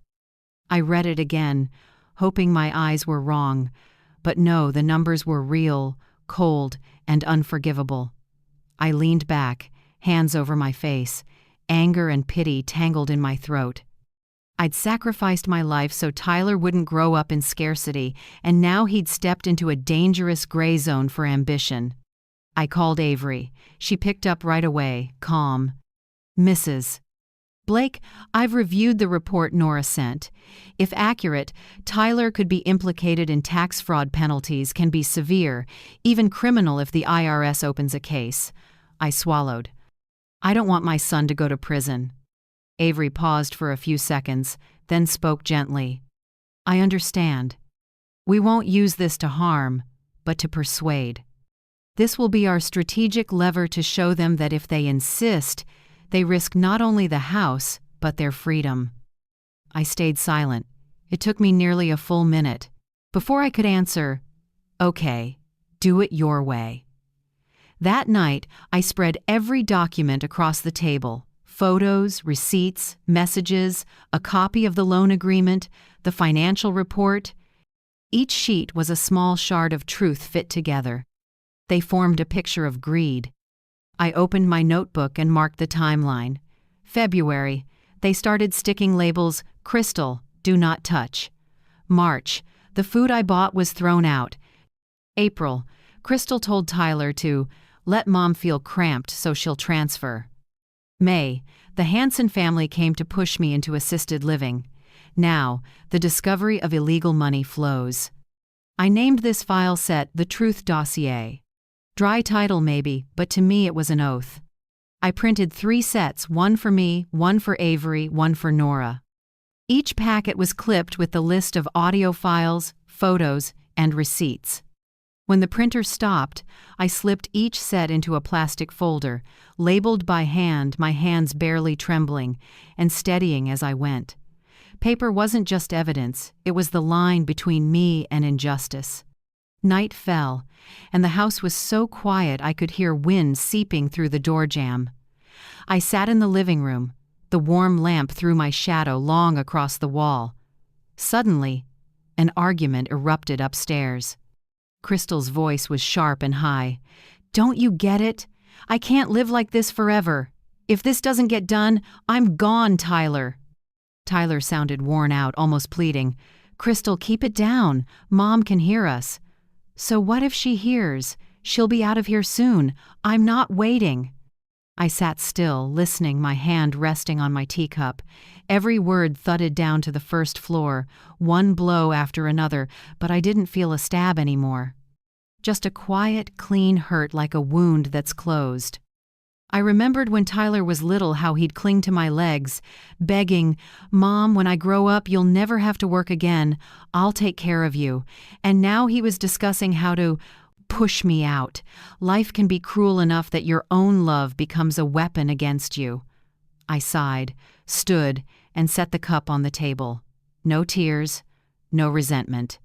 I read it again, hoping my eyes were wrong, but no, the numbers were real, cold, and unforgivable. I leaned back, hands over my face, anger and pity tangled in my throat. I'd sacrificed my life so Tyler wouldn't grow up in scarcity, and now he'd stepped into a dangerous gray zone for ambition. I called Avery. She picked up right away, calm. "Mrs. Blake, I've reviewed the report Nora sent. If accurate, Tyler could be implicated in tax fraud. Penalties can be severe, even criminal if the IRS opens a case." I swallowed. "I don't want my son to go to prison." Avery paused for a few seconds, then spoke gently. "I understand. We won't use this to harm, but to persuade. This will be our strategic lever to show them that if they insist, they risk not only the house, but their freedom." I stayed silent. It took me nearly a full minute. Before I could answer, "Okay, do it your way." That night, I spread every document across the table: photos, receipts, messages, a copy of the loan agreement, the financial report. Each sheet was a small shard of truth fit together. They formed a picture of greed. I opened my notebook and marked the timeline. February, they started sticking labels: "Crystal, do not touch." March, the food I bought was thrown out. April, Crystal told Tyler to let Mom feel cramped so she'll transfer. May, the Hanson family came to push me into assisted living. Now, the discovery of illegal money flows. I named this file set the Truth Dossier. Dry title maybe, but to me it was an oath. I printed 3 sets, one for me, one for Avery, one for Nora. Each packet was clipped with the list of audio files, photos, and receipts. When the printer stopped, I slipped each set into a plastic folder, labeled by hand, my hands barely trembling, and steadying as I went. Paper wasn't just evidence, it was the line between me and injustice. Night fell, and the house was so quiet I could hear wind seeping through the door jamb. I sat in the living room. The warm lamp threw my shadow long across the wall. Suddenly, an argument erupted upstairs. Crystal's voice was sharp and high. "Don't you get it? I can't live like this forever. If this doesn't get done, I'm gone, Tyler." Tyler sounded worn out, almost pleading. "Crystal, keep it down. Mom can hear us." "So what if she hears? She'll be out of here soon. I'm not waiting." I sat still, listening, my hand resting on my teacup. Every word thudded down to the first floor, one blow after another, but I didn't feel a stab anymore. Just a quiet, clean hurt like a wound that's closed. I remembered when Tyler was little how he'd cling to my legs, begging, "Mom, when I grow up, you'll never have to work again. I'll take care of you." And now he was discussing how to push me out. Life can be cruel enough that your own love becomes a weapon against you. I sighed, stood, and set the cup on the table. No tears, no resentment.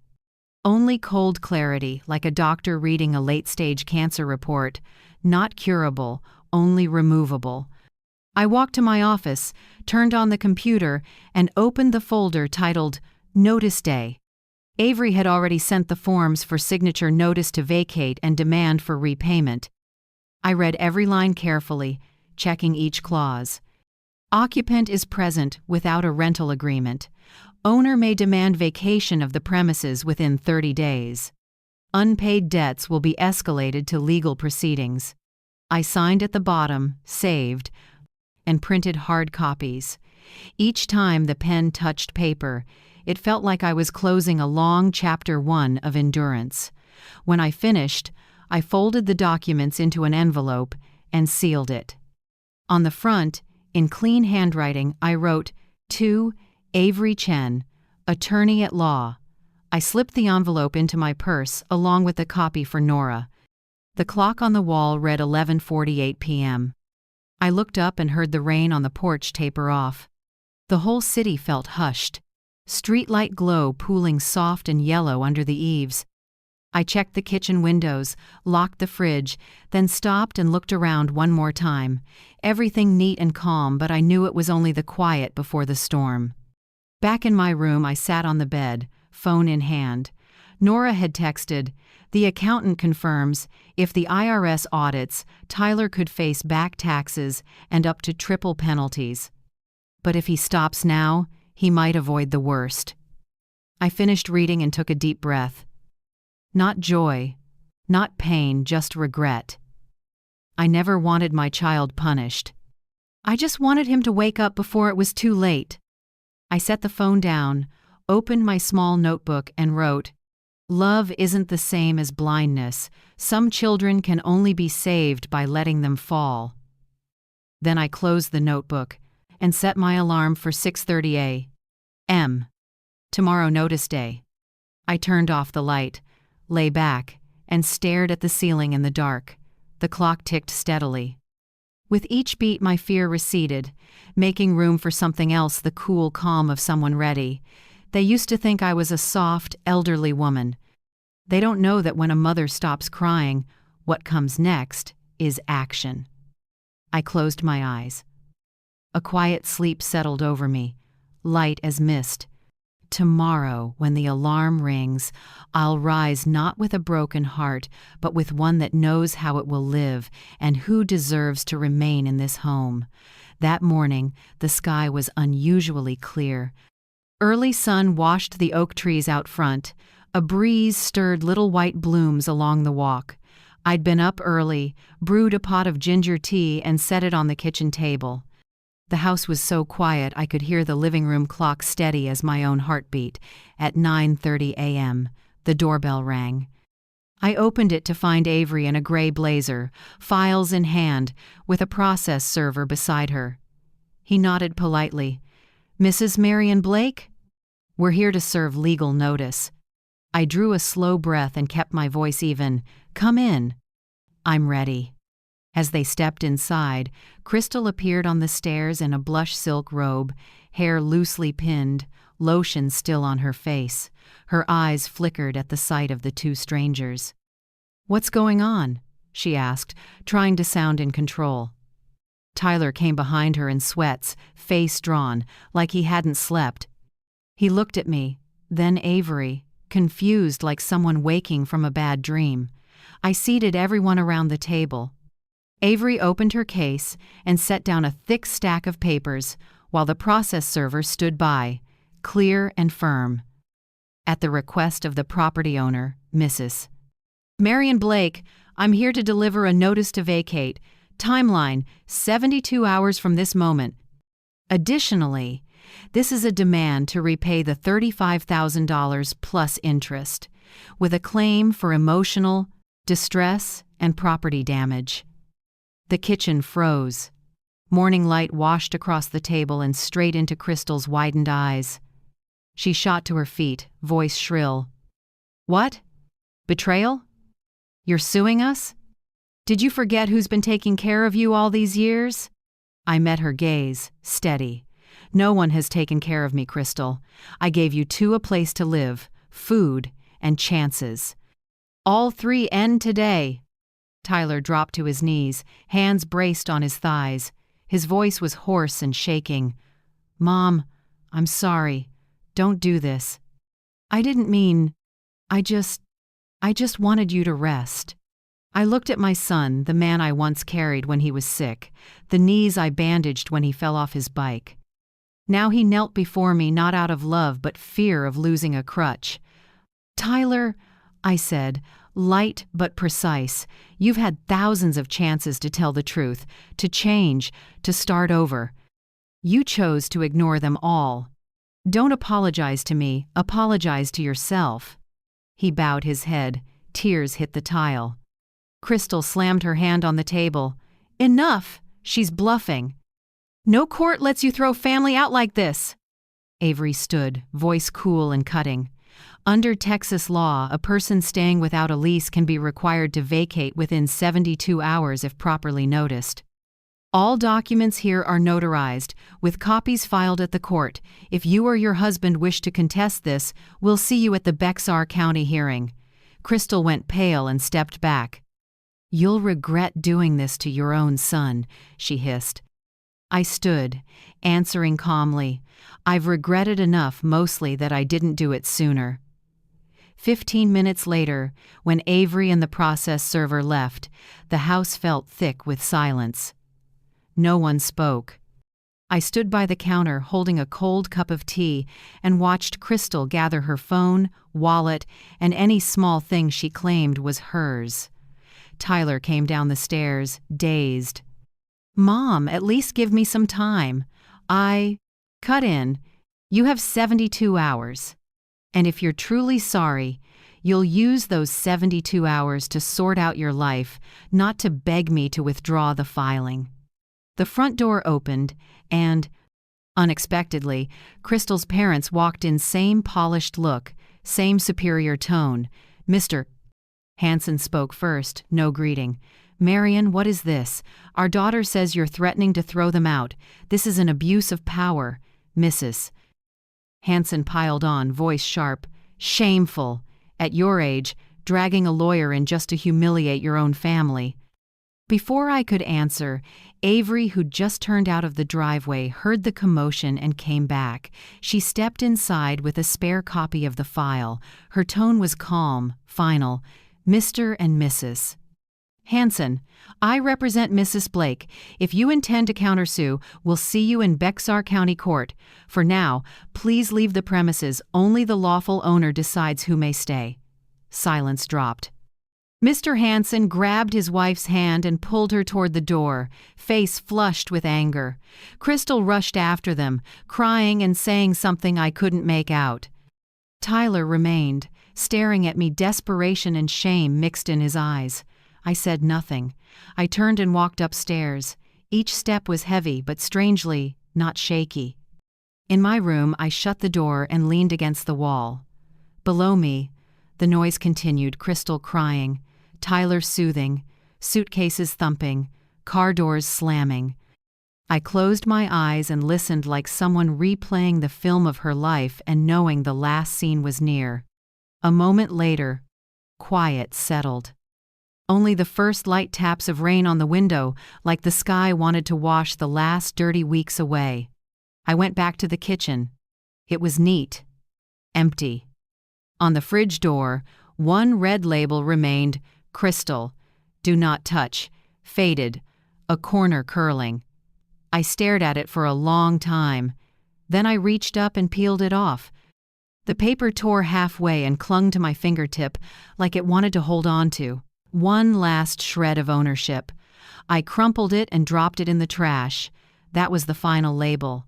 Only cold clarity, like a doctor reading a late-stage cancer report. Not curable, only removable. I walked to my office, turned on the computer, and opened the folder titled Notice Day. Avery had already sent the forms for signature: notice to vacate and demand for repayment. I read every line carefully, checking each clause. Occupant is present without a rental agreement. Owner may demand vacation of the premises within 30 days. Unpaid debts will be escalated to legal proceedings. I signed at the bottom, saved, and printed hard copies. Each time the pen touched paper, it felt like I was closing a long chapter 1 of endurance. When I finished, I folded the documents into an envelope and sealed it. On the front, in clean handwriting, I wrote, "To Avery Chen, Attorney at Law." I slipped the envelope into my purse along with the copy for Nora. The clock on the wall read 11:48 p.m. I looked up and heard the rain on the porch taper off. The whole city felt hushed. Streetlight glow pooling soft and yellow under the eaves. I checked the kitchen windows, locked the fridge, then stopped and looked around one more time. Everything neat and calm, but I knew it was only the quiet before the storm. Back in my room, I sat on the bed, phone in hand. Nora had texted, "The accountant confirms, if the IRS audits, Tyler could face back taxes and up to triple penalties. But if he stops now, he might avoid the worst." I finished reading and took a deep breath. Not joy, not pain, just regret. I never wanted my child punished. I just wanted him to wake up before it was too late. I set the phone down, opened my small notebook, and wrote, "Love isn't the same as blindness. Some children can only be saved by letting them fall." Then I closed the notebook and set my alarm for 6:30 a.m. Tomorrow, notice day. I turned off the light, lay back, and stared at the ceiling in the dark. The clock ticked steadily. With each beat, my fear receded, making room for something else, the cool calm of someone ready. They used to think I was a soft, elderly woman. They don't know that when a mother stops crying, what comes next is action. I closed my eyes. A quiet sleep settled over me, light as mist. Tomorrow, when the alarm rings, I'll rise not with a broken heart, but with one that knows how it will live and who deserves to remain in this home. That morning, the sky was unusually clear. Early sun washed the oak trees out front. A breeze stirred little white blooms along the walk. I'd been up early, brewed a pot of ginger tea, and set it on the kitchen table. The house was so quiet I could hear the living room clock steady as my own heartbeat. At 9:30 a.m., the doorbell rang. I opened it to find Avery in a gray blazer, files in hand, with a process server beside her. He nodded politely. "Mrs. Marion Blake? We're here to serve legal notice." I drew a slow breath and kept my voice even. "Come in." "I'm ready." As they stepped inside, Crystal appeared on the stairs in a blush silk robe, hair loosely pinned, lotion still on her face. Her eyes flickered at the sight of the two strangers. "What's going on?" she asked, trying to sound in control. Tyler came behind her in sweats, face drawn, like he hadn't slept. He looked at me, then Avery, confused like someone waking from a bad dream. I seated everyone around the table. Avery opened her case and set down a thick stack of papers, while the process server stood by, clear and firm. At the request of the property owner, Mrs. Marion Blake, I'm here to deliver a notice to vacate. Timeline, 72 hours from this moment. Additionally, this is a demand to repay the $35,000 plus interest, with a claim for emotional distress and property damage. The kitchen froze. Morning light washed across the table and straight into Crystal's widened eyes. She shot to her feet, voice shrill. "What? Betrayal? You're suing us? Did you forget who's been taking care of you all these years?" I met her gaze, steady. "No one has taken care of me, Crystal. I gave you a place to live, food, and chances. All three end today." Tyler dropped to his knees, hands braced on his thighs. His voice was hoarse and shaking. "Mom, I'm sorry. Don't do this. I didn't mean. I just wanted you to rest." I looked at my son, the man I once carried when he was sick, the knees I bandaged when he fell off his bike. Now he knelt before me not out of love but fear of losing a crutch. "Tyler," I said, light but precise, "you've had thousands of chances to tell the truth, to change, to start over. You chose to ignore them all. Don't apologize to me, apologize to yourself." He bowed his head, tears hit the tile. Crystal slammed her hand on the table. "Enough! She's bluffing. No court lets you throw family out like this. Avery stood, voice cool and cutting. Under Texas law, a person staying without a lease can be required to vacate within 72 hours if properly noticed. All documents here are notarized, with copies filed at the court. If you or your husband wish to contest this, we'll see you at the Bexar County hearing. Crystal went pale and stepped back. You'll regret doing this to your own son, she hissed. I stood, answering calmly. I've regretted enough, mostly that I didn't do it sooner. 15 minutes later, when Avery and the process server left, the house felt thick with silence. No one spoke. I stood by the counter holding a cold cup of tea and watched Crystal gather her phone, wallet, and any small thing she claimed was hers. Tyler came down the stairs, dazed. Mom, at least give me some time. Cut in. You have 72 hours. And if you're truly sorry, you'll use those 72 hours to sort out your life, not to beg me to withdraw the filing. The front door opened, and, unexpectedly, Crystal's parents walked in. Same polished look, same superior tone. Mr. Hansen spoke first, no greeting. Marion, what is this? Our daughter says you're threatening to throw them out. This is an abuse of power. Mrs. Hansen piled on, voice sharp. Shameful. At your age, dragging a lawyer in just to humiliate your own family. Before I could answer, Avery, who'd just turned out of the driveway, heard the commotion and came back. She stepped inside with a spare copy of the file. Her tone was calm, final. Mr. and Mrs. Hansen, I represent Mrs. Blake. If you intend to countersue, we'll see you in Bexar County Court. For now, please leave the premises. Only the lawful owner decides who may stay. Silence dropped. Mr. Hansen grabbed his wife's hand and pulled her toward the door, face flushed with anger. Crystal rushed after them, crying and saying something I couldn't make out. Tyler remained, staring at me, desperation and shame mixed in his eyes. I said nothing. I turned and walked upstairs. Each step was heavy, but strangely, not shaky. In my room, I shut the door and leaned against the wall. Below me, the noise continued, Crystal crying, Tyler soothing, suitcases thumping, car doors slamming. I closed my eyes and listened like someone replaying the film of her life and knowing the last scene was near. A moment later, quiet settled. Only the first light taps of rain on the window, like the sky wanted to wash the last dirty weeks away. I went back to the kitchen. It was neat. Empty. On the fridge door, one red label remained, Crystal, do not touch, faded, a corner curling. I stared at it for a long time. Then I reached up and peeled it off. The paper tore halfway and clung to my fingertip like it wanted to hold on to. One last shred of ownership. I crumpled it and dropped it in the trash. That was the final label.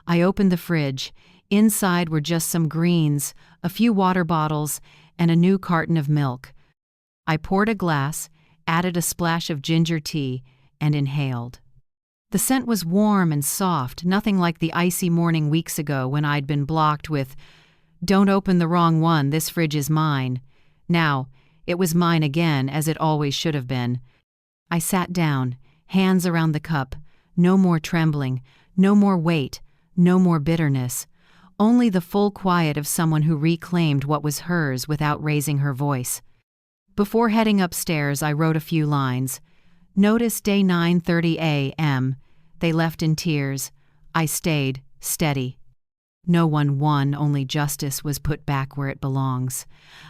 I opened the fridge. Inside were just some greens, a few water bottles, and a new carton of milk. I poured a glass, added a splash of ginger tea, and inhaled. The scent was warm and soft, nothing like the icy morning weeks ago when I'd been blocked with, "Don't open the wrong one, this fridge is mine." Now, it was mine again, as it always should have been. I sat down, hands around the cup. No more trembling, no more weight, no more bitterness. Only the full quiet of someone who reclaimed what was hers without raising her voice. Before heading upstairs, I wrote a few lines. Notice day 9:30 a.m. They left in tears. I stayed, steady. No one won, only justice was put back where it belongs.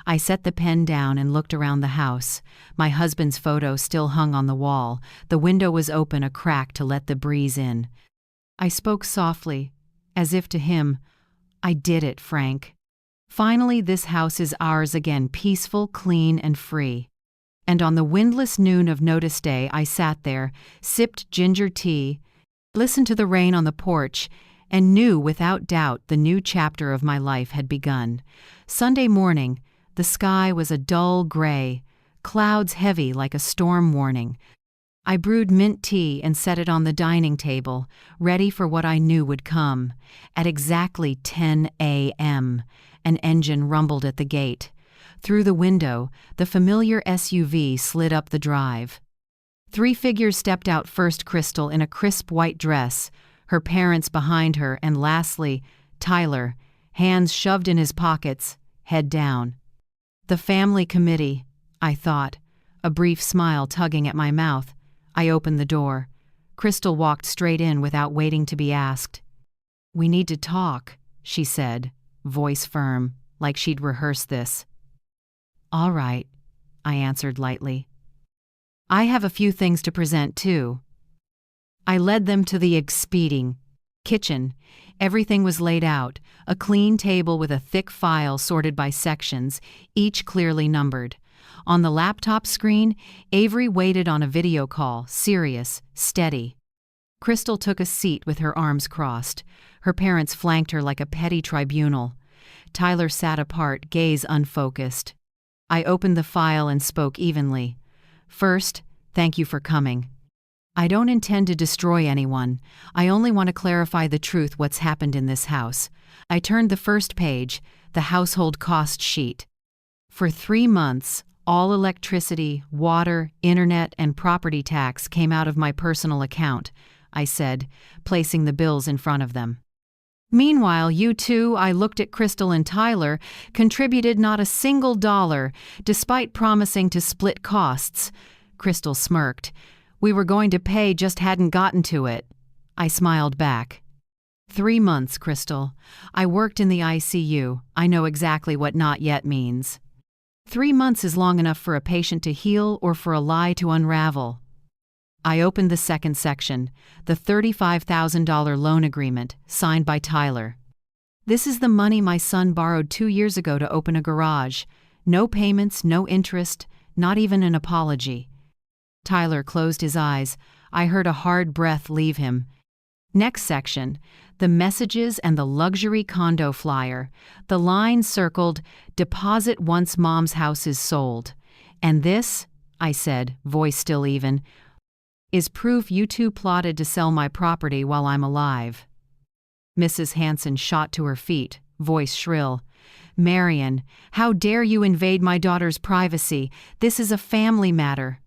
I set the pen down and looked around the house. My husband's photo still hung on the wall. The window was open a crack to let the breeze in. I spoke softly, as if to him. I did it, Frank. Finally, this house is ours again, peaceful, clean, and free. And on the windless noon of notice day, I sat there, sipped ginger tea, listened to the rain on the porch, and knew without doubt the new chapter of my life had begun. Sunday morning, the sky was a dull gray, clouds heavy like a storm warning. I brewed mint tea and set it on the dining table, ready for what I knew would come. At exactly 10 a.m., an engine rumbled at the gate. Through the window, the familiar SUV slid up the drive. 3 figures stepped out first: Crystal in a crisp white dress, her parents behind her, and lastly, Tyler, hands shoved in his pockets, head down. The family committee, I thought, a brief smile tugging at my mouth. I opened the door. Crystal walked straight in without waiting to be asked. "We need to talk," she said, voice firm, like she'd rehearsed this. "All right," I answered lightly. "I have a few things to present, too." I led them to the expeding kitchen. Everything was laid out, a clean table with a thick file sorted by sections, each clearly numbered. On the laptop screen, Avery waited on a video call, serious, steady. Crystal took a seat with her arms crossed. Her parents flanked her like a petty tribunal. Tyler sat apart, gaze unfocused. I opened the file and spoke evenly. "First, thank you for coming. I don't intend to destroy anyone. I only want to clarify the truth, what's happened in this house." I turned the first page, the household cost sheet. For 3 months, all electricity, water, internet, and property tax came out of my personal account, I said, placing the bills in front of them. "Meanwhile, you two," I looked at Crystal and Tyler, "contributed not a single dollar, despite promising to split costs." Crystal smirked. "We were going to pay, just hadn't gotten to it." I smiled back. 3 months, Crystal. I worked in the ICU. I know exactly what not yet means. 3 months is long enough for a patient to heal or for a lie to unravel. I opened the second section, the $35,000 loan agreement, signed by Tyler. "This is the money my son borrowed 2 years ago to open a garage. No payments, no interest, not even an apology." Tyler closed his eyes. I heard a hard breath leave him. Next section, the messages and the luxury condo flyer. The line circled, "Deposit once mom's house is sold." "And this," I said, voice still even, "is proof you two plotted to sell my property while I'm alive." Mrs. Hanson shot to her feet, voice shrill. "Marion, how dare you invade my daughter's privacy? This is a family matter."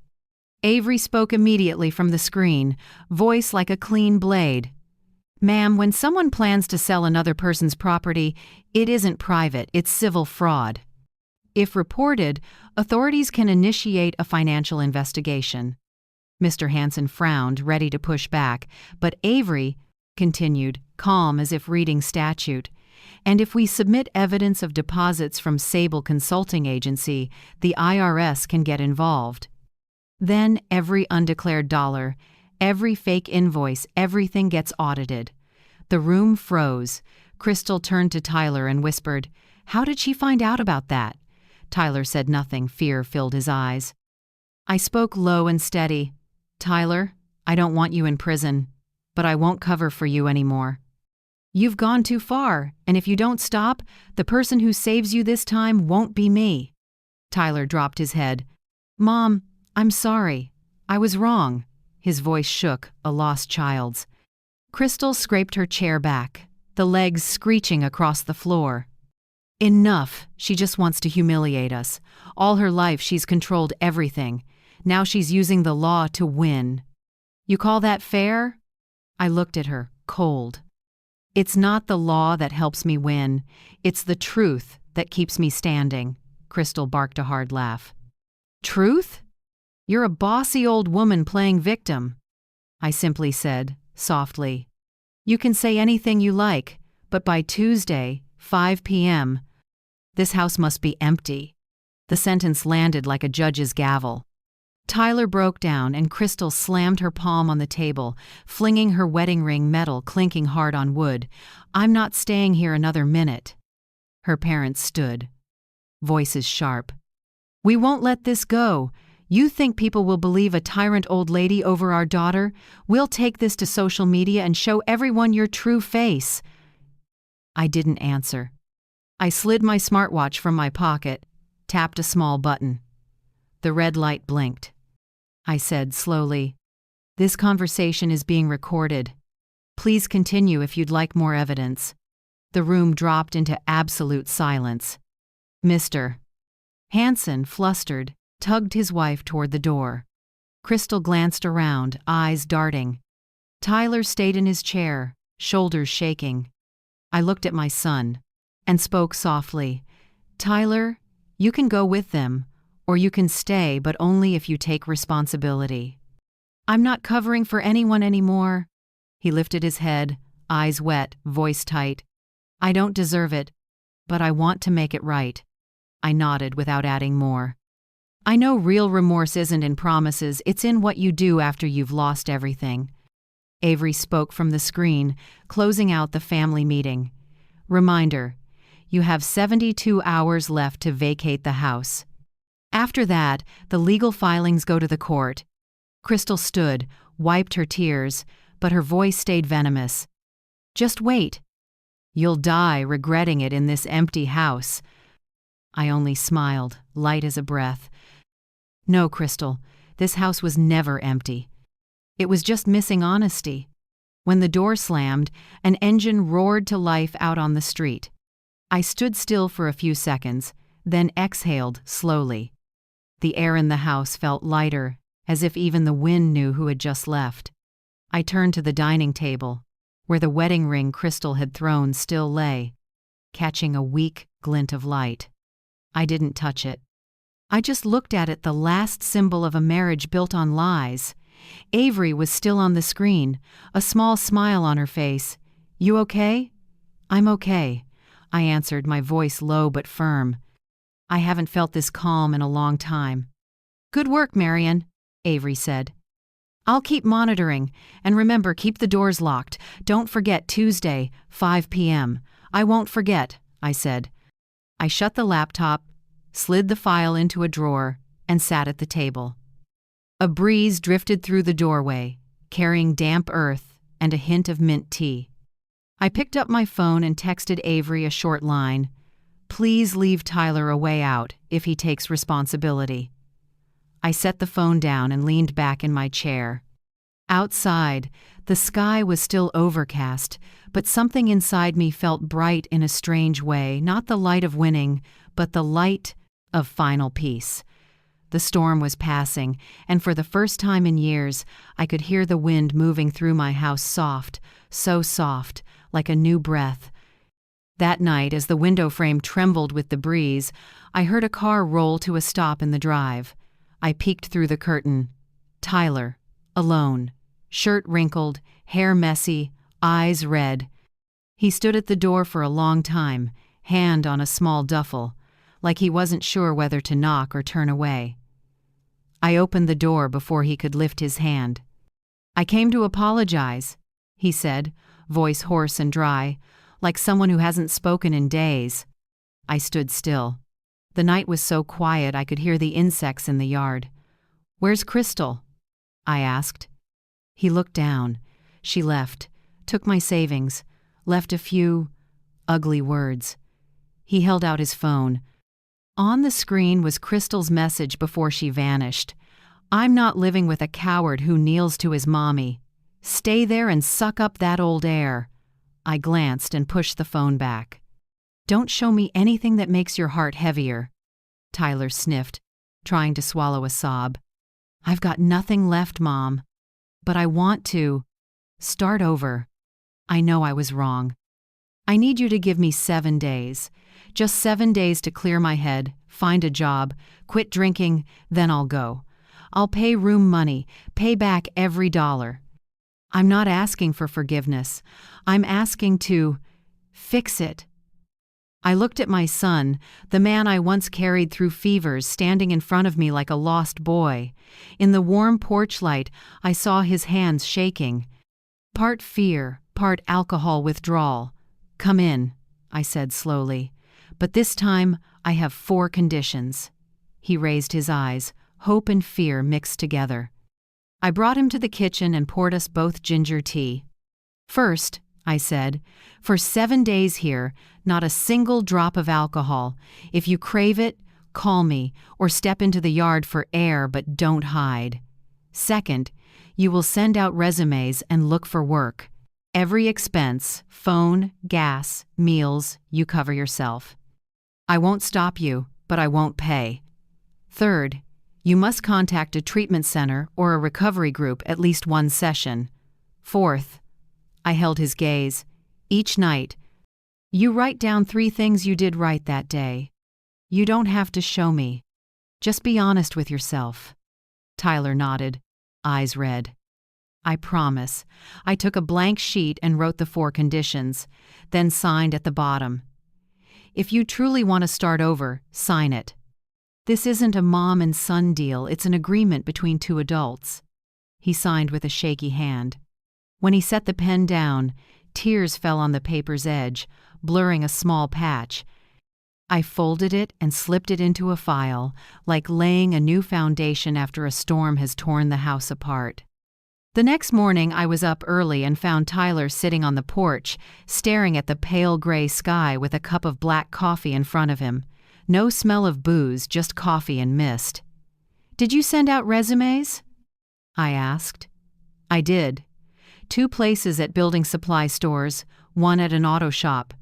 Avery spoke immediately from the screen, voice like a clean blade. "Ma'am, when someone plans to sell another person's property, it isn't private, it's civil fraud. If reported, authorities can initiate a financial investigation." Mr. Hanson frowned, ready to push back, but Avery continued, calm as if reading statute. "And if we submit evidence of deposits from Sable Consulting Agency, the IRS can get involved. Then every undeclared dollar, every fake invoice, everything gets audited." The room froze. Crystal turned to Tyler and whispered, "How did she find out about that?" Tyler said nothing. Fear filled his eyes. I spoke low and steady. "Tyler, I don't want you in prison, but I won't cover for you anymore. You've gone too far, and if you don't stop, the person who saves you this time won't be me." Tyler dropped his head. "Mom, I'm sorry. I was wrong." His voice shook, a lost child's. Crystal scraped her chair back, the legs screeching across the floor. "Enough. She just wants to humiliate us. All her life she's controlled everything. Now she's using the law to win. You call that fair?" I looked at her, cold. "It's not the law that helps me win. It's the truth that keeps me standing." Crystal barked a hard laugh. "Truth? You're a bossy old woman playing victim." I simply said, softly, "You can say anything you like, but by Tuesday, 5 p.m., this house must be empty." The sentence landed like a judge's gavel. Tyler broke down and Crystal slammed her palm on the table, flinging her wedding ring metal clinking hard on wood. "I'm not staying here another minute." Her parents stood, voices sharp. "We won't let this go. You think people will believe a tyrant old lady over our daughter? We'll take this to social media and show everyone your true face." I didn't answer. I slid my smartwatch from my pocket, tapped a small button. The red light blinked. I said slowly, This conversation is being recorded. Please continue if you'd like more evidence. The room dropped into absolute silence. Mr. Hanson, flustered, tugged his wife toward the door. Crystal glanced around, eyes darting. Tyler stayed in his chair, shoulders shaking. I looked at my son and spoke softly. Tyler, you can go with them, or you can stay, but only if you take responsibility. I'm not covering for anyone anymore. He lifted his head, eyes wet, voice tight. I don't deserve it, but I want to make it right. I nodded without adding more. I know real remorse isn't in promises, it's in what you do after you've lost everything. Avery spoke from the screen, closing out the family meeting. Reminder, you have 72 hours left to vacate the house. After that, the legal filings go to the court. Crystal stood, wiped her tears, but her voice stayed venomous. Just wait. You'll die regretting it in this empty house. I only smiled, light as a breath. No, Crystal, this house was never empty. It was just missing honesty. When the door slammed, an engine roared to life out on the street. I stood still for a few seconds, then exhaled slowly. The air in the house felt lighter, as if even the wind knew who had just left. I turned to the dining table, where the wedding ring Crystal had thrown still lay, catching a weak glint of light. I didn't touch it. I just looked at it, the last symbol of a marriage built on lies. Avery was still on the screen, a small smile on her face. You okay? I'm okay, I answered, my voice low but firm. I haven't felt this calm in a long time. Good work, Marion, Avery said. I'll keep monitoring, and remember, keep the doors locked. Don't forget Tuesday, 5 p.m. I won't forget, I said. I shut the laptop, slid the file into a drawer, and sat at the table. A breeze drifted through the doorway, carrying damp earth and a hint of mint tea. I picked up my phone and texted Avery a short line. Please leave Tyler a way out if he takes responsibility. I set the phone down and leaned back in my chair. Outside, the sky was still overcast, but something inside me felt bright in a strange way, not the light of winning, but the light of final peace. The storm was passing, and for the first time in years, I could hear the wind moving through my house soft, so soft, like a new breath. That night, as the window frame trembled with the breeze, I heard a car roll to a stop in the drive. I peeked through the curtain. Tyler, alone, shirt wrinkled, hair messy, eyes red. He stood at the door for a long time, hand on a small duffel, like he wasn't sure whether to knock or turn away. I opened the door before he could lift his hand. I came to apologize, he said, voice hoarse and dry, like someone who hasn't spoken in days. I stood still. The night was so quiet I could hear the insects in the yard. Where's Crystal? I asked. He looked down. She left, took my savings, left a few ugly words. He held out his phone. On the screen was Crystal's message before she vanished. I'm not living with a coward who kneels to his mommy. Stay there and suck up that old air. I glanced and pushed the phone back. Don't show me anything that makes your heart heavier. Tyler sniffed, trying to swallow a sob. I've got nothing left, Mom. But I want to start over. I know I was wrong. I need you to give me 7 days. Just 7 days to clear my head, find a job, quit drinking, then I'll go. I'll pay room money, pay back every dollar. I'm not asking for forgiveness. I'm asking to fix it. I looked at my son, the man I once carried through fevers, standing in front of me like a lost boy. In the warm porch light, I saw his hands shaking. Part fear, part alcohol withdrawal. Come in, I said slowly. But this time, I have 4 conditions. He raised his eyes, hope and fear mixed together. I brought him to the kitchen and poured us both ginger tea. First, I said, for 7 days here, not a single drop of alcohol. If you crave it, call me, or step into the yard for air, but don't hide. Second, You will send out resumes and look for work. Every expense, phone, gas, meals, you cover yourself. I won't stop you, but I won't pay. Third, you must contact a treatment center or a recovery group at least one session. Fourth, I held his gaze. Each night, you write down 3 things you did right that day. You don't have to show me. Just be honest with yourself. Tyler nodded, eyes red. I promise. I took a blank sheet and wrote the 4 conditions, then signed at the bottom. If you truly want to start over, sign it. This isn't a mom and son deal, it's an agreement between 2 adults. He signed with a shaky hand. When he set the pen down, tears fell on the paper's edge, blurring a small patch. I folded it and slipped it into a file, like laying a new foundation after a storm has torn the house apart. The next morning I was up early and found Tyler sitting on the porch, staring at the pale gray sky with a cup of black coffee in front of him. No smell of booze, just coffee and mist. "Did you send out resumes?" I asked. "I did. 2 places at building supply stores, 1 at an auto shop.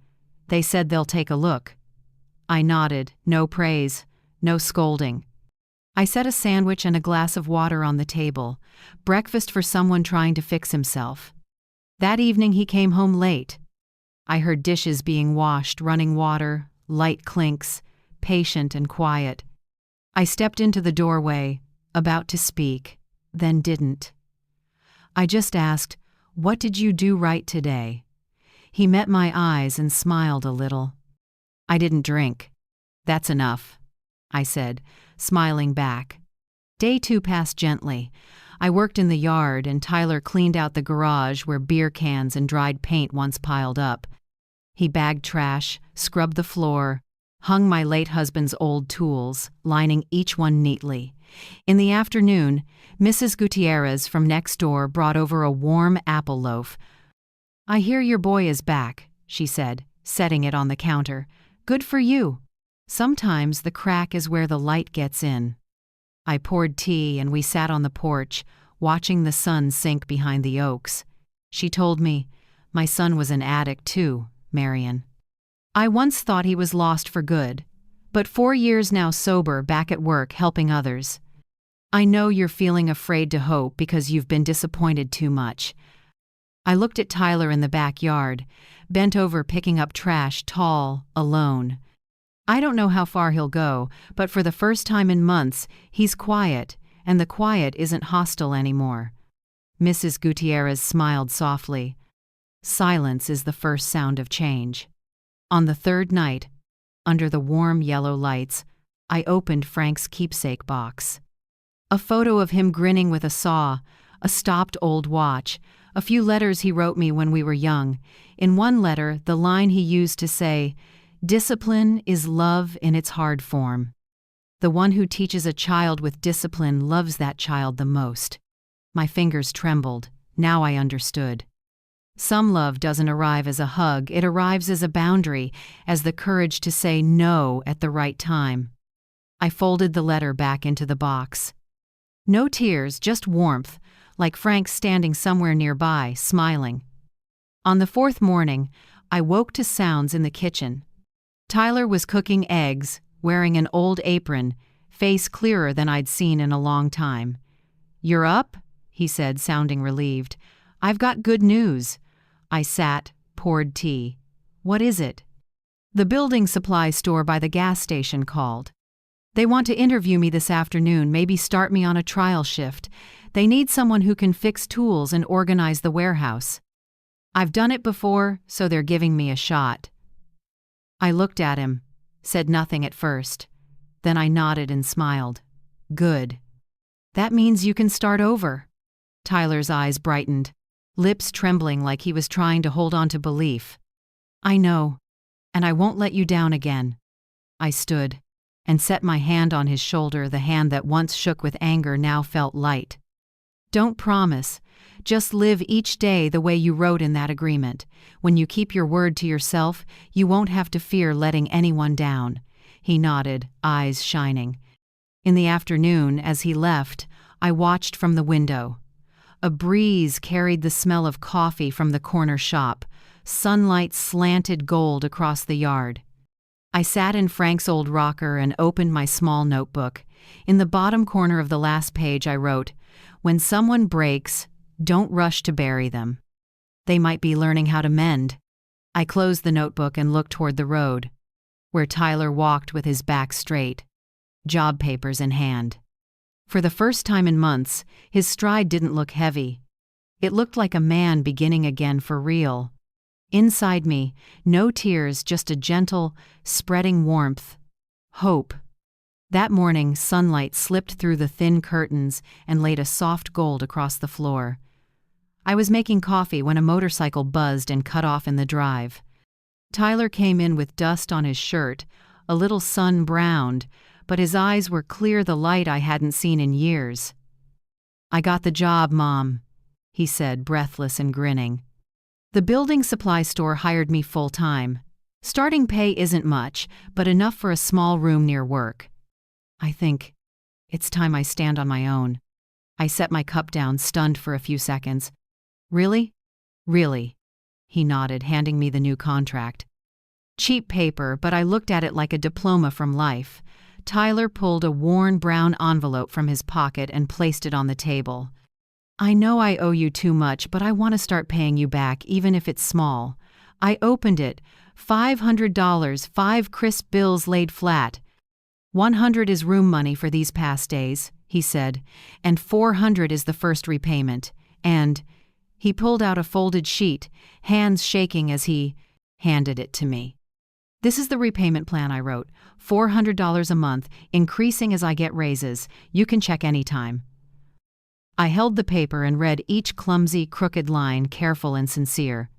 They said they'll take a look." I nodded, no praise, no scolding. I set a sandwich and a glass of water on the table, breakfast for someone trying to fix himself. That evening he came home late. I heard dishes being washed, running water, light clinks, patient and quiet. I stepped into the doorway, about to speak, then didn't. I just asked, "What did you do right today?" He met my eyes and smiled a little. "I didn't drink. That's enough," I said, smiling back. Day 2 passed gently. I worked in the yard and Tyler cleaned out the garage where beer cans and dried paint once piled up. He bagged trash, scrubbed the floor, hung my late husband's old tools, lining each one neatly. In the afternoon, Mrs. Gutierrez from next door brought over a warm apple loaf. "I hear your boy is back," she said, setting it on the counter. "Good for you. Sometimes the crack is where the light gets in." I poured tea and we sat on the porch, watching the sun sink behind the oaks. She told me, "My son was an addict too, Marion. I once thought he was lost for good, but 4 years now sober, back at work helping others. I know you're feeling afraid to hope because you've been disappointed too much." I looked at Tyler in the backyard, bent over picking up trash, tall, alone. I don't know how far he'll go, but for the first time in months, he's quiet, and the quiet isn't hostile anymore. Mrs. Gutierrez smiled softly. Silence is the first sound of change. On the 3rd night, under the warm yellow lights, I opened Frank's keepsake box. A photo of him grinning with a saw, a stopped old watch, a few letters he wrote me when we were young. In one letter, the line he used to say, "Discipline is love in its hard form. The one who teaches a child with discipline loves that child the most." My fingers trembled. Now I understood. Some love doesn't arrive as a hug, it arrives as a boundary, as the courage to say no at the right time. I folded the letter back into the box. No tears, just warmth, like Frank standing somewhere nearby, smiling. On the 4th morning, I woke to sounds in the kitchen. Tyler was cooking eggs, wearing an old apron, face clearer than I'd seen in a long time. "You're up?" he said, sounding relieved. "I've got good news." I sat, poured tea. "What is it?" "The building supply store by the gas station called. They want to interview me this afternoon, maybe start me on a trial shift. They need someone who can fix tools and organize the warehouse. I've done it before, so they're giving me a shot." I looked at him, said nothing at first. Then I nodded and smiled. "Good. That means you can start over." Tyler's eyes brightened, lips trembling like he was trying to hold on to belief. "I know, and I won't let you down again." I stood and set my hand on his shoulder, the hand that once shook with anger now felt light. "Don't promise. Just live each day the way you wrote in that agreement. When you keep your word to yourself, you won't have to fear letting anyone down." He nodded, eyes shining. In the afternoon, as he left, I watched from the window. A breeze carried the smell of coffee from the corner shop. Sunlight slanted gold across the yard. I sat in Frank's old rocker and opened my small notebook. In the bottom corner of the last page I wrote, "When someone breaks, don't rush to bury them. They might be learning how to mend." I closed the notebook and looked toward the road, where Tyler walked with his back straight, job papers in hand. For the first time in months, his stride didn't look heavy. It looked like a man beginning again for real. Inside me, no tears, just a gentle, spreading warmth. Hope. That morning, sunlight slipped through the thin curtains and laid a soft gold across the floor. I was making coffee when a motorcycle buzzed and cut off in the drive. Tyler came in with dust on his shirt, a little sun-browned, but his eyes were clear, the light I hadn't seen in years. "I got the job, Mom," he said, breathless and grinning. "The building supply store hired me full-time. Starting pay isn't much, but enough for a small room near work. I think it's time I stand on my own." I set my cup down, stunned for a few seconds. "Really? Really?" He nodded, handing me the new contract. Cheap paper, but I looked at it like a diploma from life. Tyler pulled a worn brown envelope from his pocket and placed it on the table. "I know I owe you too much, but I want to start paying you back, even if it's small." I opened it. $500, 5 crisp bills laid flat. "100 is room money for these past days," he said, "and 400 is the first repayment. And—" he pulled out a folded sheet, hands shaking as he handed it to me. "This is the repayment plan I wrote. $400 a month, increasing as I get raises. You can check anytime." I held the paper and read each clumsy, crooked line, careful and sincere.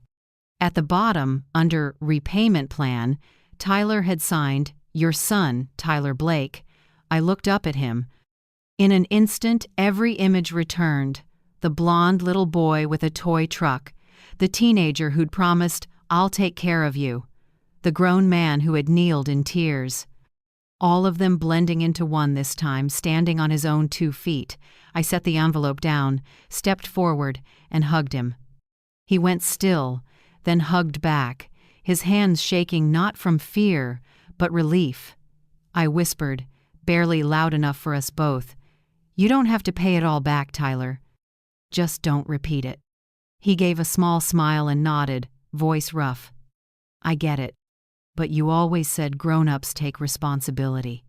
At the bottom, under repayment plan, Tyler had signed, "Your son, Tyler Blake." I looked up at him. In an instant, every image returned. The blonde little boy with a toy truck, the teenager who'd promised, "I'll take care of you," the grown man who had kneeled in tears. All of them blending into one this time, standing on his own 2 feet. I set the envelope down, stepped forward, and hugged him. He went still, then hugged back, his hands shaking not from fear, but relief. I whispered, barely loud enough for us both, "You don't have to pay it all back, Tyler. Just don't repeat it." He gave a small smile and nodded, voice rough. "I get it. But you always said grown-ups take responsibility.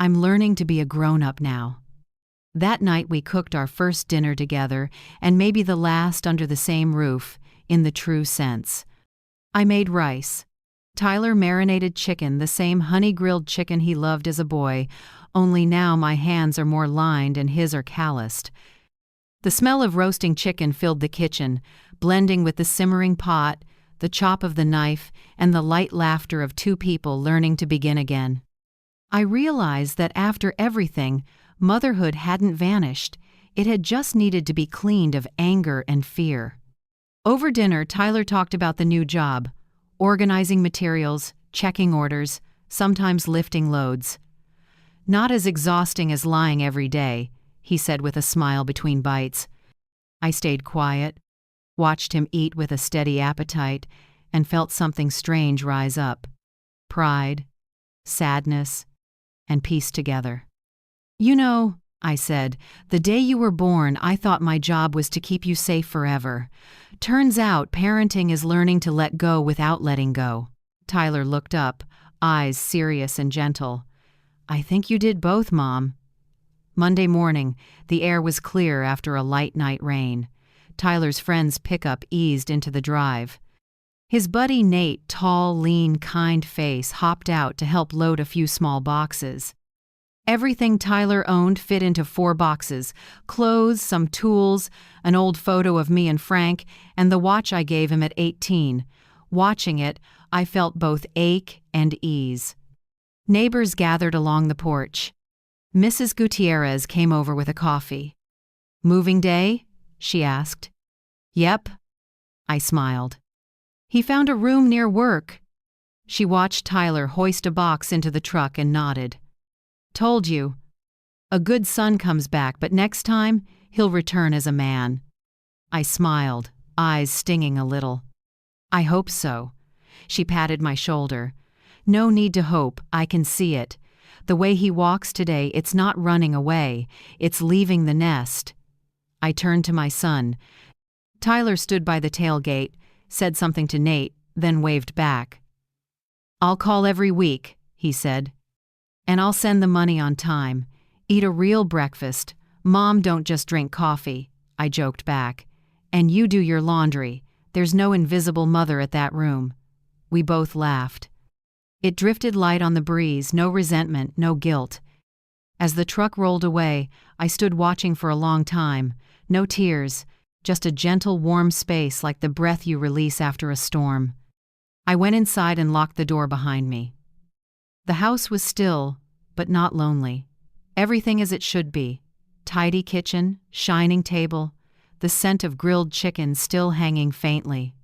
I'm learning to be a grown-up now." That night we cooked our first dinner together, and maybe the last under the same roof, in the true sense. I made rice. Tyler marinated chicken, the same honey-grilled chicken he loved as a boy, only now my hands are more lined and his are calloused. The smell of roasting chicken filled the kitchen, blending with the simmering pot, the chop of the knife, and the light laughter of 2 people learning to begin again. I realized that after everything, motherhood hadn't vanished. It had just needed to be cleaned of anger and fear. Over dinner, Tyler talked about the new job, organizing materials, checking orders, sometimes lifting loads. "Not as exhausting as lying every day," he said with a smile between bites. I stayed quiet, watched him eat with a steady appetite, and felt something strange rise up. Pride, sadness, and peace together. "You know," I said, "the day you were born, I thought my job was to keep you safe forever. Turns out parenting is learning to let go without letting go." Tyler looked up, eyes serious and gentle. "I think you did both, Mom." Monday morning, the air was clear after a light night rain. Tyler's friend's pickup eased into the drive. His buddy Nate, tall, lean, kind face, hopped out to help load a few small boxes. Everything Tyler owned fit into 4 boxes: clothes, some tools, an old photo of me and Frank, and the watch I gave him at 18. Watching it, I felt both ache and ease. Neighbors gathered along the porch. Mrs. Gutierrez came over with a coffee. "Moving day?" she asked. "Yep." I smiled. "He found a room near work." She watched Tyler hoist a box into the truck and nodded. "Told you. A good son comes back, but next time, he'll return as a man." I smiled, eyes stinging a little. I hope so. She patted my shoulder. No need to hope, I can see it. The way he walks today, it's not running away, it's leaving the nest. I turned to my son. Tyler stood by the tailgate, said something to Nate, then waved back. I'll call every week, he said. And I'll send the money on time. Eat a real breakfast. Mom, don't just drink coffee, I joked back. And you do your laundry. There's no invisible mother at that room. We both laughed. It drifted light on the breeze, no resentment, no guilt. As the truck rolled away, I stood watching for a long time. No tears, just a gentle, warm space like the breath you release after a storm. I went inside and locked the door behind me. The house was still, but not lonely. Everything as it should be. Tidy kitchen, shining table, the scent of grilled chicken still hanging faintly.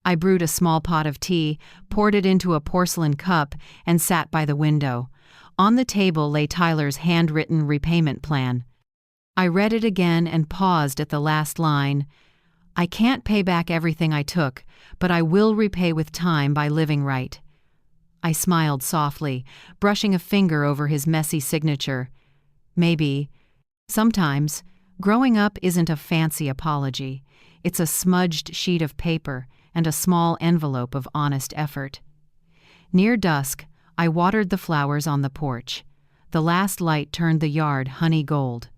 I brewed a small pot of tea, poured it into a porcelain cup, and sat by the window. On the table lay Tyler's handwritten repayment plan. I read it again and paused at the last line. I can't pay back everything I took, but I will repay with time by living right. I smiled softly, brushing a finger over his messy signature. Maybe, sometimes, growing up isn't a fancy apology. It's a smudged sheet of paper and a small envelope of honest effort. Near dusk, I watered the flowers on the porch. The last light turned the yard honey gold.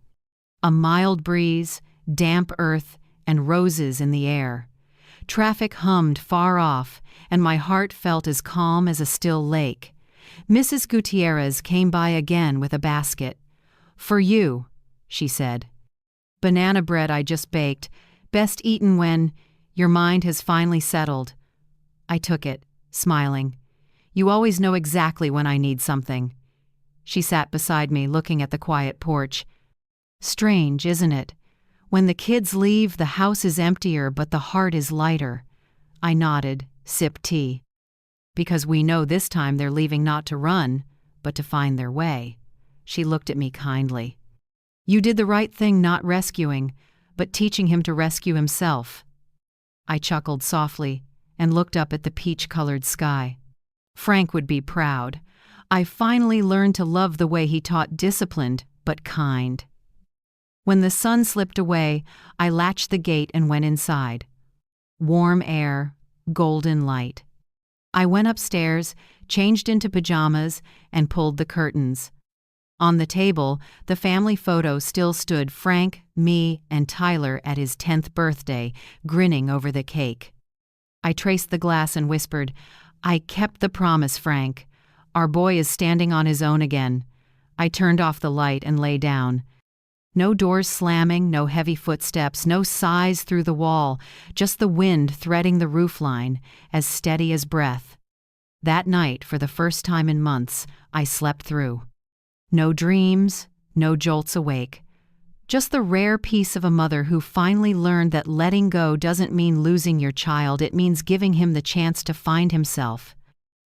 A mild breeze, damp earth, and roses in the air. Traffic hummed far off, and my heart felt as calm as a still lake. Mrs. Gutierrez came by again with a basket. "For you," she said. "Banana bread I just baked, best eaten when your mind has finally settled." I took it, smiling. "You always know exactly when I need something." She sat beside me, looking at the quiet porch. Strange, isn't it? When the kids leave, the house is emptier, but the heart is lighter. I nodded, sipped tea. Because we know this time they're leaving not to run, but to find their way. She looked at me kindly. "You did the right thing not rescuing, but teaching him to rescue himself." I chuckled softly and looked up at the peach-colored sky. Frank would be proud. I finally learned to love the way he taught disciplined, but kind. When the sun slipped away, I latched the gate and went inside. Warm air, golden light. I went upstairs, changed into pajamas, and pulled the curtains. On the table, the family photo still stood: Frank, me, and Tyler at his 10th birthday, grinning over the cake. I traced the glass and whispered, "I kept the promise, Frank. Our boy is standing on his own again." I turned off the light and lay down. No doors slamming, no heavy footsteps, no sighs through the wall, just the wind threading the roofline, as steady as breath. That night, for the first time in months, I slept through. No dreams, no jolts awake. Just the rare peace of a mother who finally learned that letting go doesn't mean losing your child, it means giving him the chance to find himself.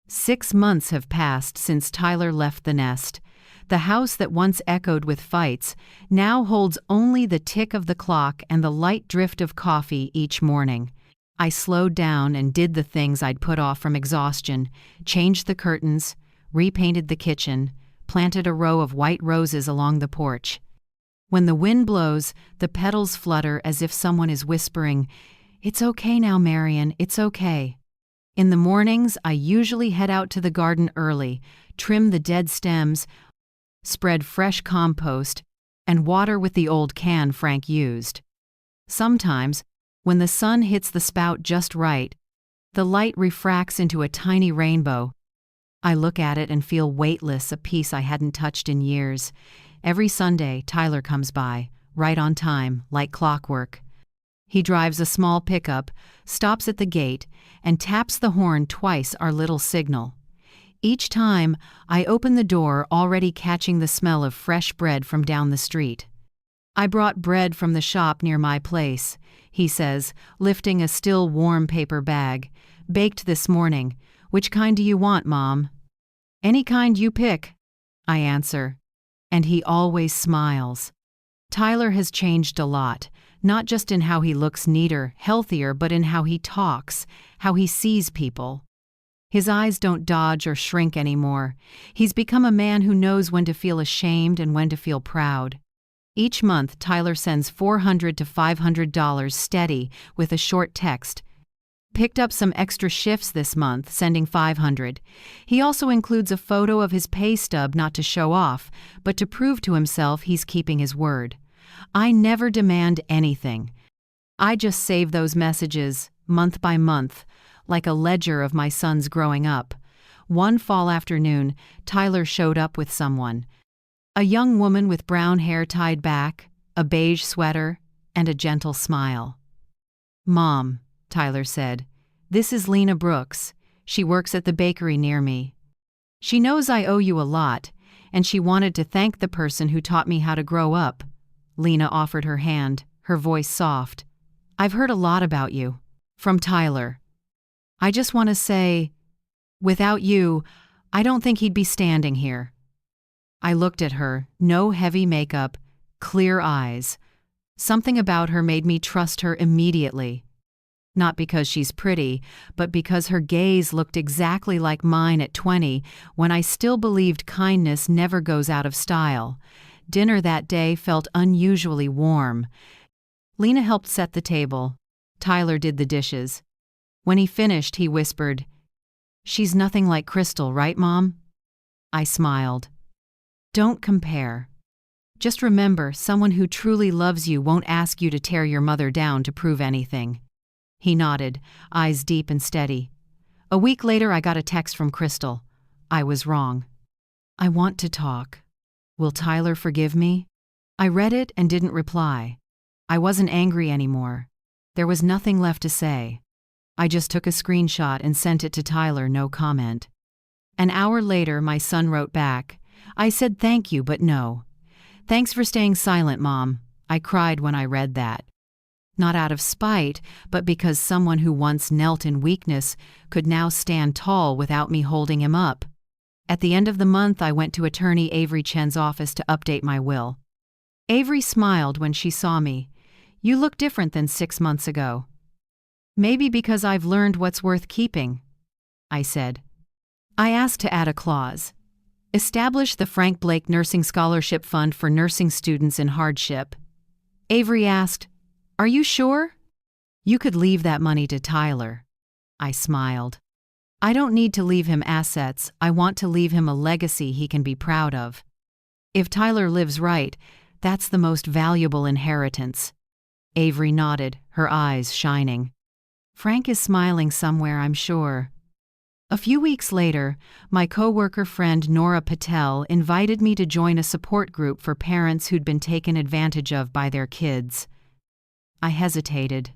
6 months have passed since Tyler left the nest. The house that once echoed with fights now holds only the tick of the clock and the light drift of coffee each morning. I slowed down and did the things I'd put off from exhaustion, changed the curtains, repainted the kitchen, planted a row of white roses along the porch. When the wind blows, the petals flutter as if someone is whispering, "It's okay now, Marion, it's okay." In the mornings, I usually head out to the garden early, trim the dead stems, spread fresh compost, and water with the old can Frank used. Sometimes, when the sun hits the spout just right, the light refracts into a tiny rainbow. I look at it and feel weightless, a piece I hadn't touched in years. Every Sunday, Tyler comes by, right on time, like clockwork. He drives a small pickup, stops at the gate, and taps the horn twice, our little signal. Each time, I open the door, already catching the smell of fresh bread from down the street. "I brought bread from the shop near my place," he says, lifting a still warm paper bag. "Baked this morning. Which kind do you want, Mom?" "Any kind you pick," I answer. And he always smiles. Tyler has changed a lot. Not just in how he looks neater, healthier, but in how he talks, how he sees people. His eyes don't dodge or shrink anymore. He's become a man who knows when to feel ashamed and when to feel proud. Each month, Tyler sends $400 to $500 steady with a short text. Picked up some extra shifts this month, sending $500. He also includes a photo of his pay stub, not to show off, but to prove to himself he's keeping his word. I never demand anything. I just save those messages, month by month, like a ledger of my son's growing up. One fall afternoon, Tyler showed up with someone. A young woman with brown hair tied back, a beige sweater, and a gentle smile. "Mom," Tyler said, "this is Lena Brooks. She works at the bakery near me. She knows I owe you a lot, and she wanted to thank the person who taught me how to grow up." Lena offered her hand, her voice soft. "I've heard a lot about you." From Tyler. "I just want to say, without you, I don't think he'd be standing here." I looked at her, no heavy makeup, clear eyes. Something about her made me trust her immediately. Not because she's pretty, but because her gaze looked exactly like mine at 20, when I still believed kindness never goes out of style. Dinner that day felt unusually warm. Lena helped set the table. Tyler did the dishes. When he finished, he whispered, "She's nothing like Crystal, right, Mom?" I smiled. "Don't compare. Just remember, someone who truly loves you won't ask you to tear your mother down to prove anything." He nodded, eyes deep and steady. A week later, I got a text from Crystal. I was wrong. "I want to talk. Will Tyler forgive me?" I read it and didn't reply. I wasn't angry anymore. There was nothing left to say. I just took a screenshot and sent it to Tyler, no comment. An hour later, my son wrote back. I said thank you, but no. "Thanks for staying silent, Mom." I cried when I read that. Not out of spite, but because someone who once knelt in weakness could now stand tall without me holding him up. At the end of the month, I went to attorney Avery Chen's office to update my will. Avery smiled when she saw me. "You look different than 6 months ago." "Maybe because I've learned what's worth keeping," I said. I asked to add a clause. Establish the Frank Blake Nursing Scholarship Fund for nursing students in hardship. Avery asked, "Are you sure?" "You could leave that money to Tyler." I smiled. "I don't need to leave him assets. I want to leave him a legacy he can be proud of. If Tyler lives right, that's the most valuable inheritance." Avery nodded, her eyes shining. "Frank is smiling somewhere, I'm sure." A few weeks later, my coworker friend Nora Patel invited me to join a support group for parents who'd been taken advantage of by their kids. I hesitated.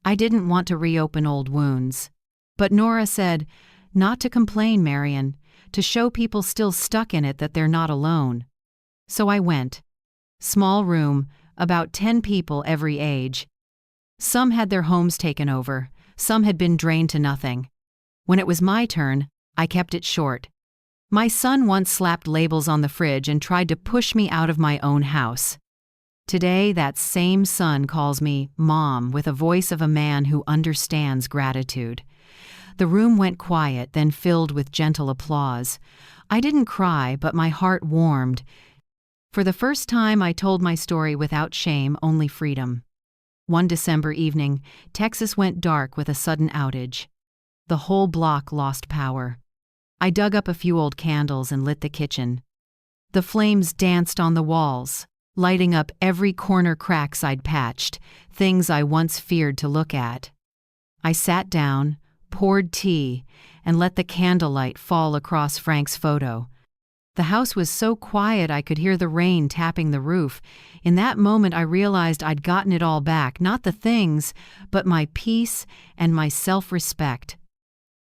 I didn't want to reopen old wounds. But Nora said, "Not to complain, Marion, to show people still stuck in it that they're not alone." So I went. Small room, about 10 people every age. Some had their homes taken over, some had been drained to nothing. When it was my turn, I kept it short. My son once slapped labels on the fridge and tried to push me out of my own house. Today, that same son calls me Mom with a voice of a man who understands gratitude. The room went quiet, then filled with gentle applause. I didn't cry, but my heart warmed. For the first time, I told my story without shame, only freedom. One December evening, Texas went dark with a sudden outage. The whole block lost power. I dug up a few old candles and lit the kitchen. The flames danced on the walls, lighting up every corner cracks I'd patched, things I once feared to look at. I sat down, poured tea, and let the candlelight fall across Frank's photo. The house was so quiet I could hear the rain tapping the roof. In that moment I realized I'd gotten it all back, not the things, but my peace and my self-respect.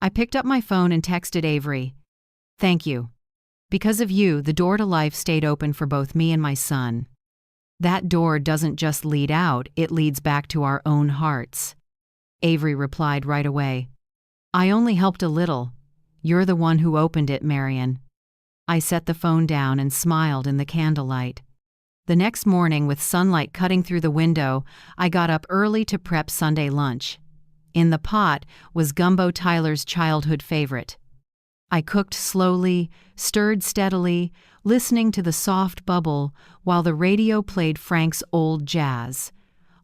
I picked up my phone and texted Avery, "Thank you. Because of you, the door to life stayed open for both me and my son. That door doesn't just lead out, it leads back to our own hearts." Avery replied right away, "I only helped a little. You're the one who opened it, Marion." I set the phone down and smiled in the candlelight. The next morning, with sunlight cutting through the window, I got up early to prep Sunday lunch. In the pot was gumbo, Tyler's childhood favorite. I cooked slowly, stirred steadily, listening to the soft bubble while the radio played Frank's old jazz.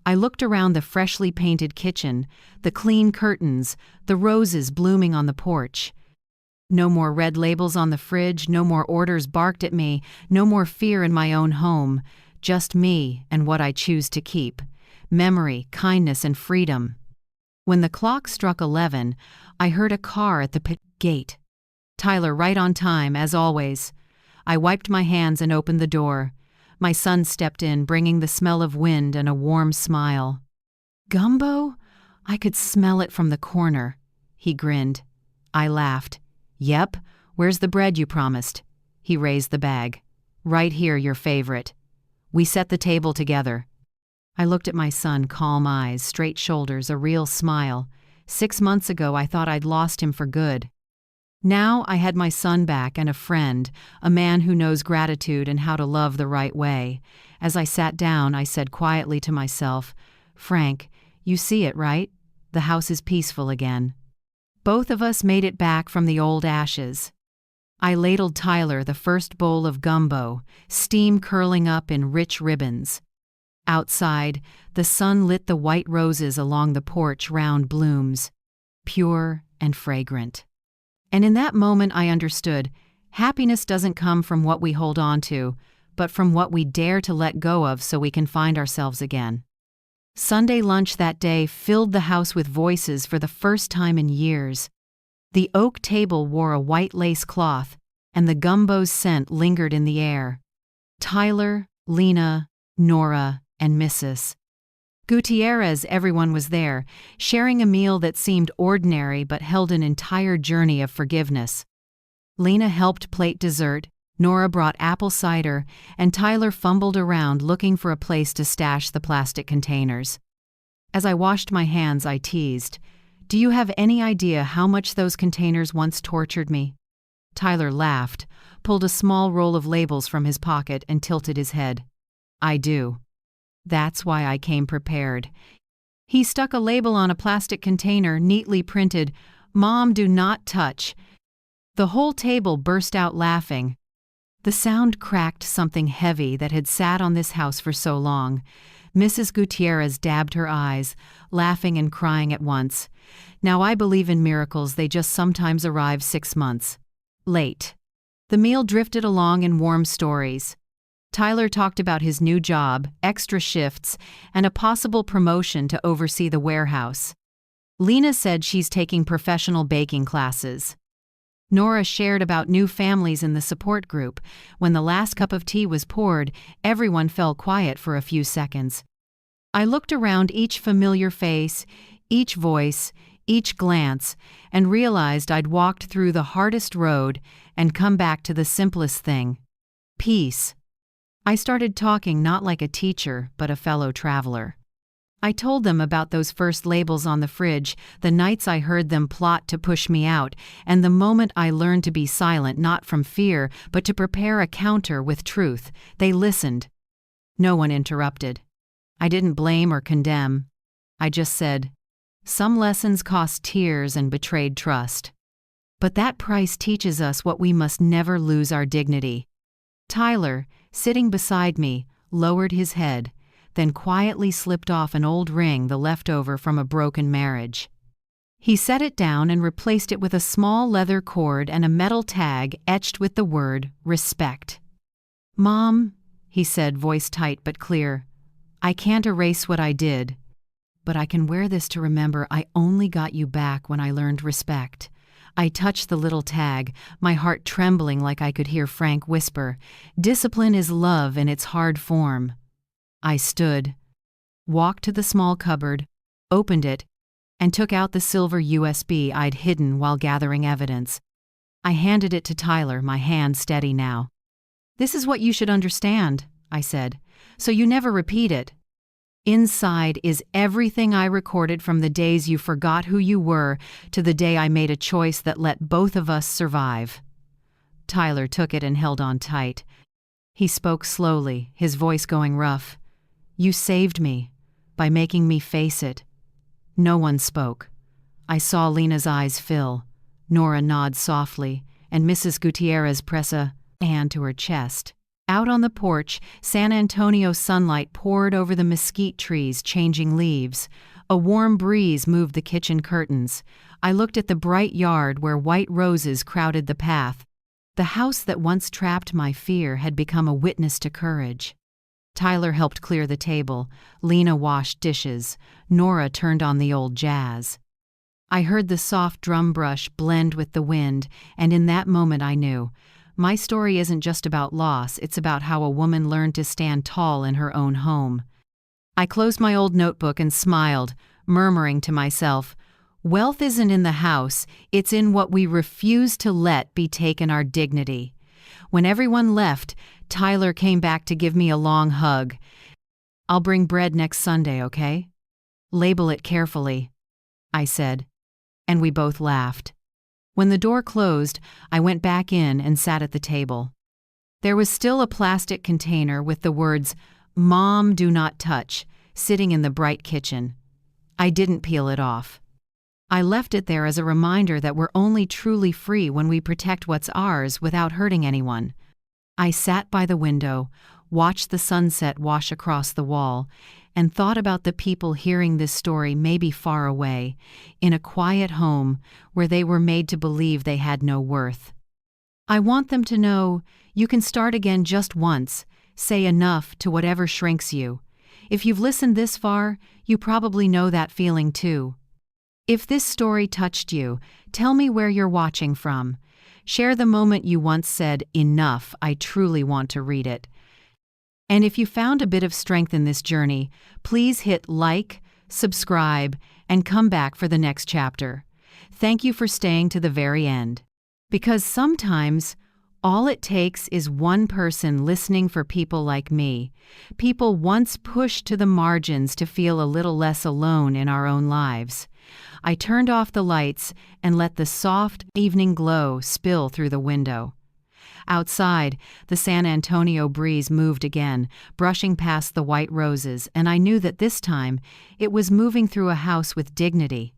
I looked around the freshly painted kitchen, the clean curtains, the roses blooming on the porch. No more red labels on the fridge, no more orders barked at me, no more fear in my own home, just me and what I choose to keep: memory, kindness, and freedom. When the clock struck 11, I heard a car at the pit gate. Tyler right on time, as always. I wiped my hands and opened the door. My son stepped in, bringing the smell of wind and a warm smile. "Gumbo?" I could smell it from the corner. He grinned. I laughed. "Yep, where's the bread you promised?" He raised the bag. "Right here, your favorite." We set the table together. I looked at my son, calm eyes, straight shoulders, a real smile. 6 months ago, I thought I'd lost him for good. Now I had my son back and a friend, a man who knows gratitude and how to love the right way. As I sat down, I said quietly to myself, "Frank, you see it, right? The house is peaceful again. Both of us made it back from the old ashes." I ladled Tyler the first bowl of gumbo, steam curling up in rich ribbons. Outside, the sun lit the white roses along the porch, round blooms, pure and fragrant. And in that moment I understood, happiness doesn't come from what we hold on to, but from what we dare to let go of so we can find ourselves again. Sunday lunch that day filled the house with voices for the first time in years. The oak table wore a white lace cloth, and the gumbo's scent lingered in the air. Tyler, Lena, Nora, and Mrs. Gutierrez, everyone was there, sharing a meal that seemed ordinary but held an entire journey of forgiveness. Lena helped plate dessert, Nora brought apple cider, and Tyler fumbled around looking for a place to stash the plastic containers. As I washed my hands, I teased, "Do you have any idea how much those containers once tortured me?" Tyler laughed, pulled a small roll of labels from his pocket, and tilted his head. "I do. That's why I came prepared." He stuck a label on a plastic container, neatly printed, "Mom, do not touch." The whole table burst out laughing. The sound cracked something heavy that had sat on this house for so long. Mrs. Gutierrez dabbed her eyes, laughing and crying at once. Now I believe in miracles, they just sometimes arrive 6 months late. The meal drifted along in warm stories. Tyler talked about his new job, extra shifts, and a possible promotion to oversee the warehouse. Lena said she's taking professional baking classes. Nora shared about new families in the support group. When the last cup of tea was poured, everyone fell quiet for a few seconds. I looked around each familiar face, each voice, each glance, and realized I'd walked through the hardest road and come back to the simplest thing: peace. I started talking not like a teacher, but a fellow traveler. I told them about those first labels on the fridge, the nights I heard them plot to push me out, and the moment I learned to be silent, not from fear, but to prepare a counter with truth. They listened. No one interrupted. I didn't blame or condemn. I just said, "Some lessons cost tears and betrayed trust. But that price teaches us what we must never lose: our dignity." Tyler, sitting beside me, lowered his head, then quietly slipped off an old ring, the leftover from a broken marriage. He set it down and replaced it with a small leather cord and a metal tag etched with the word respect. "Mom," he said, voice tight but clear, "I can't erase what I did, but I can wear this to remember I only got you back when I learned respect." I touched the little tag, my heart trembling like I could hear Frank whisper, "Discipline is love in its hard form." I stood, walked to the small cupboard, opened it, and took out the silver USB I'd hidden while gathering evidence. I handed it to Tyler, my hand steady now. "This is what you should understand," I said, "so you never repeat it. Inside is everything I recorded from the days you forgot who you were to the day I made a choice that let both of us survive." Tyler took it and held on tight. He spoke slowly, his voice going rough. "You saved me, by making me face it." No one spoke. I saw Lena's eyes fill, Nora nod softly, and Mrs. Gutierrez press a hand to her chest. Out on the porch, San Antonio sunlight poured over the mesquite trees, changing leaves. A warm breeze moved the kitchen curtains. I looked at the bright yard where white roses crowded the path. The house that once trapped my fear had become a witness to courage. Tyler helped clear the table. Lena washed dishes. Nora turned on the old jazz. I heard the soft drum brush blend with the wind, and in that moment I knew, my story isn't just about loss, it's about how a woman learned to stand tall in her own home. I closed my old notebook and smiled, murmuring to myself, "Wealth isn't in the house, it's in what we refuse to let be taken our dignity." When everyone left, Tyler came back to give me a long hug. "I'll bring bread next Sunday, okay? Label it carefully," I said, and we both laughed. When the door closed, I went back in and sat at the table. There was still a plastic container with the words, "Mom, do not touch," sitting in the bright kitchen. I didn't peel it off. I left it there as a reminder that we're only truly free when we protect what's ours without hurting anyone. I sat by the window, watched the sunset wash across the wall, and thought about the people hearing this story maybe far away, in a quiet home where they were made to believe they had no worth. I want them to know you can start again just once, say enough to whatever shrinks you. If you've listened this far, you probably know that feeling too. If this story touched you, tell me where you're watching from. Share the moment you once said, "Enough, I truly want to read it." And if you found a bit of strength in this journey, please hit like, subscribe, and come back for the next chapter. Thank you for staying to the very end. Because sometimes, all it takes is one person listening for people like me, people once pushed to the margins to feel a little less alone in our own lives. I turned off the lights and let the soft evening glow spill through the window. Outside, the San Antonio breeze moved again, brushing past the white roses, and I knew that this time it was moving through a house with dignity.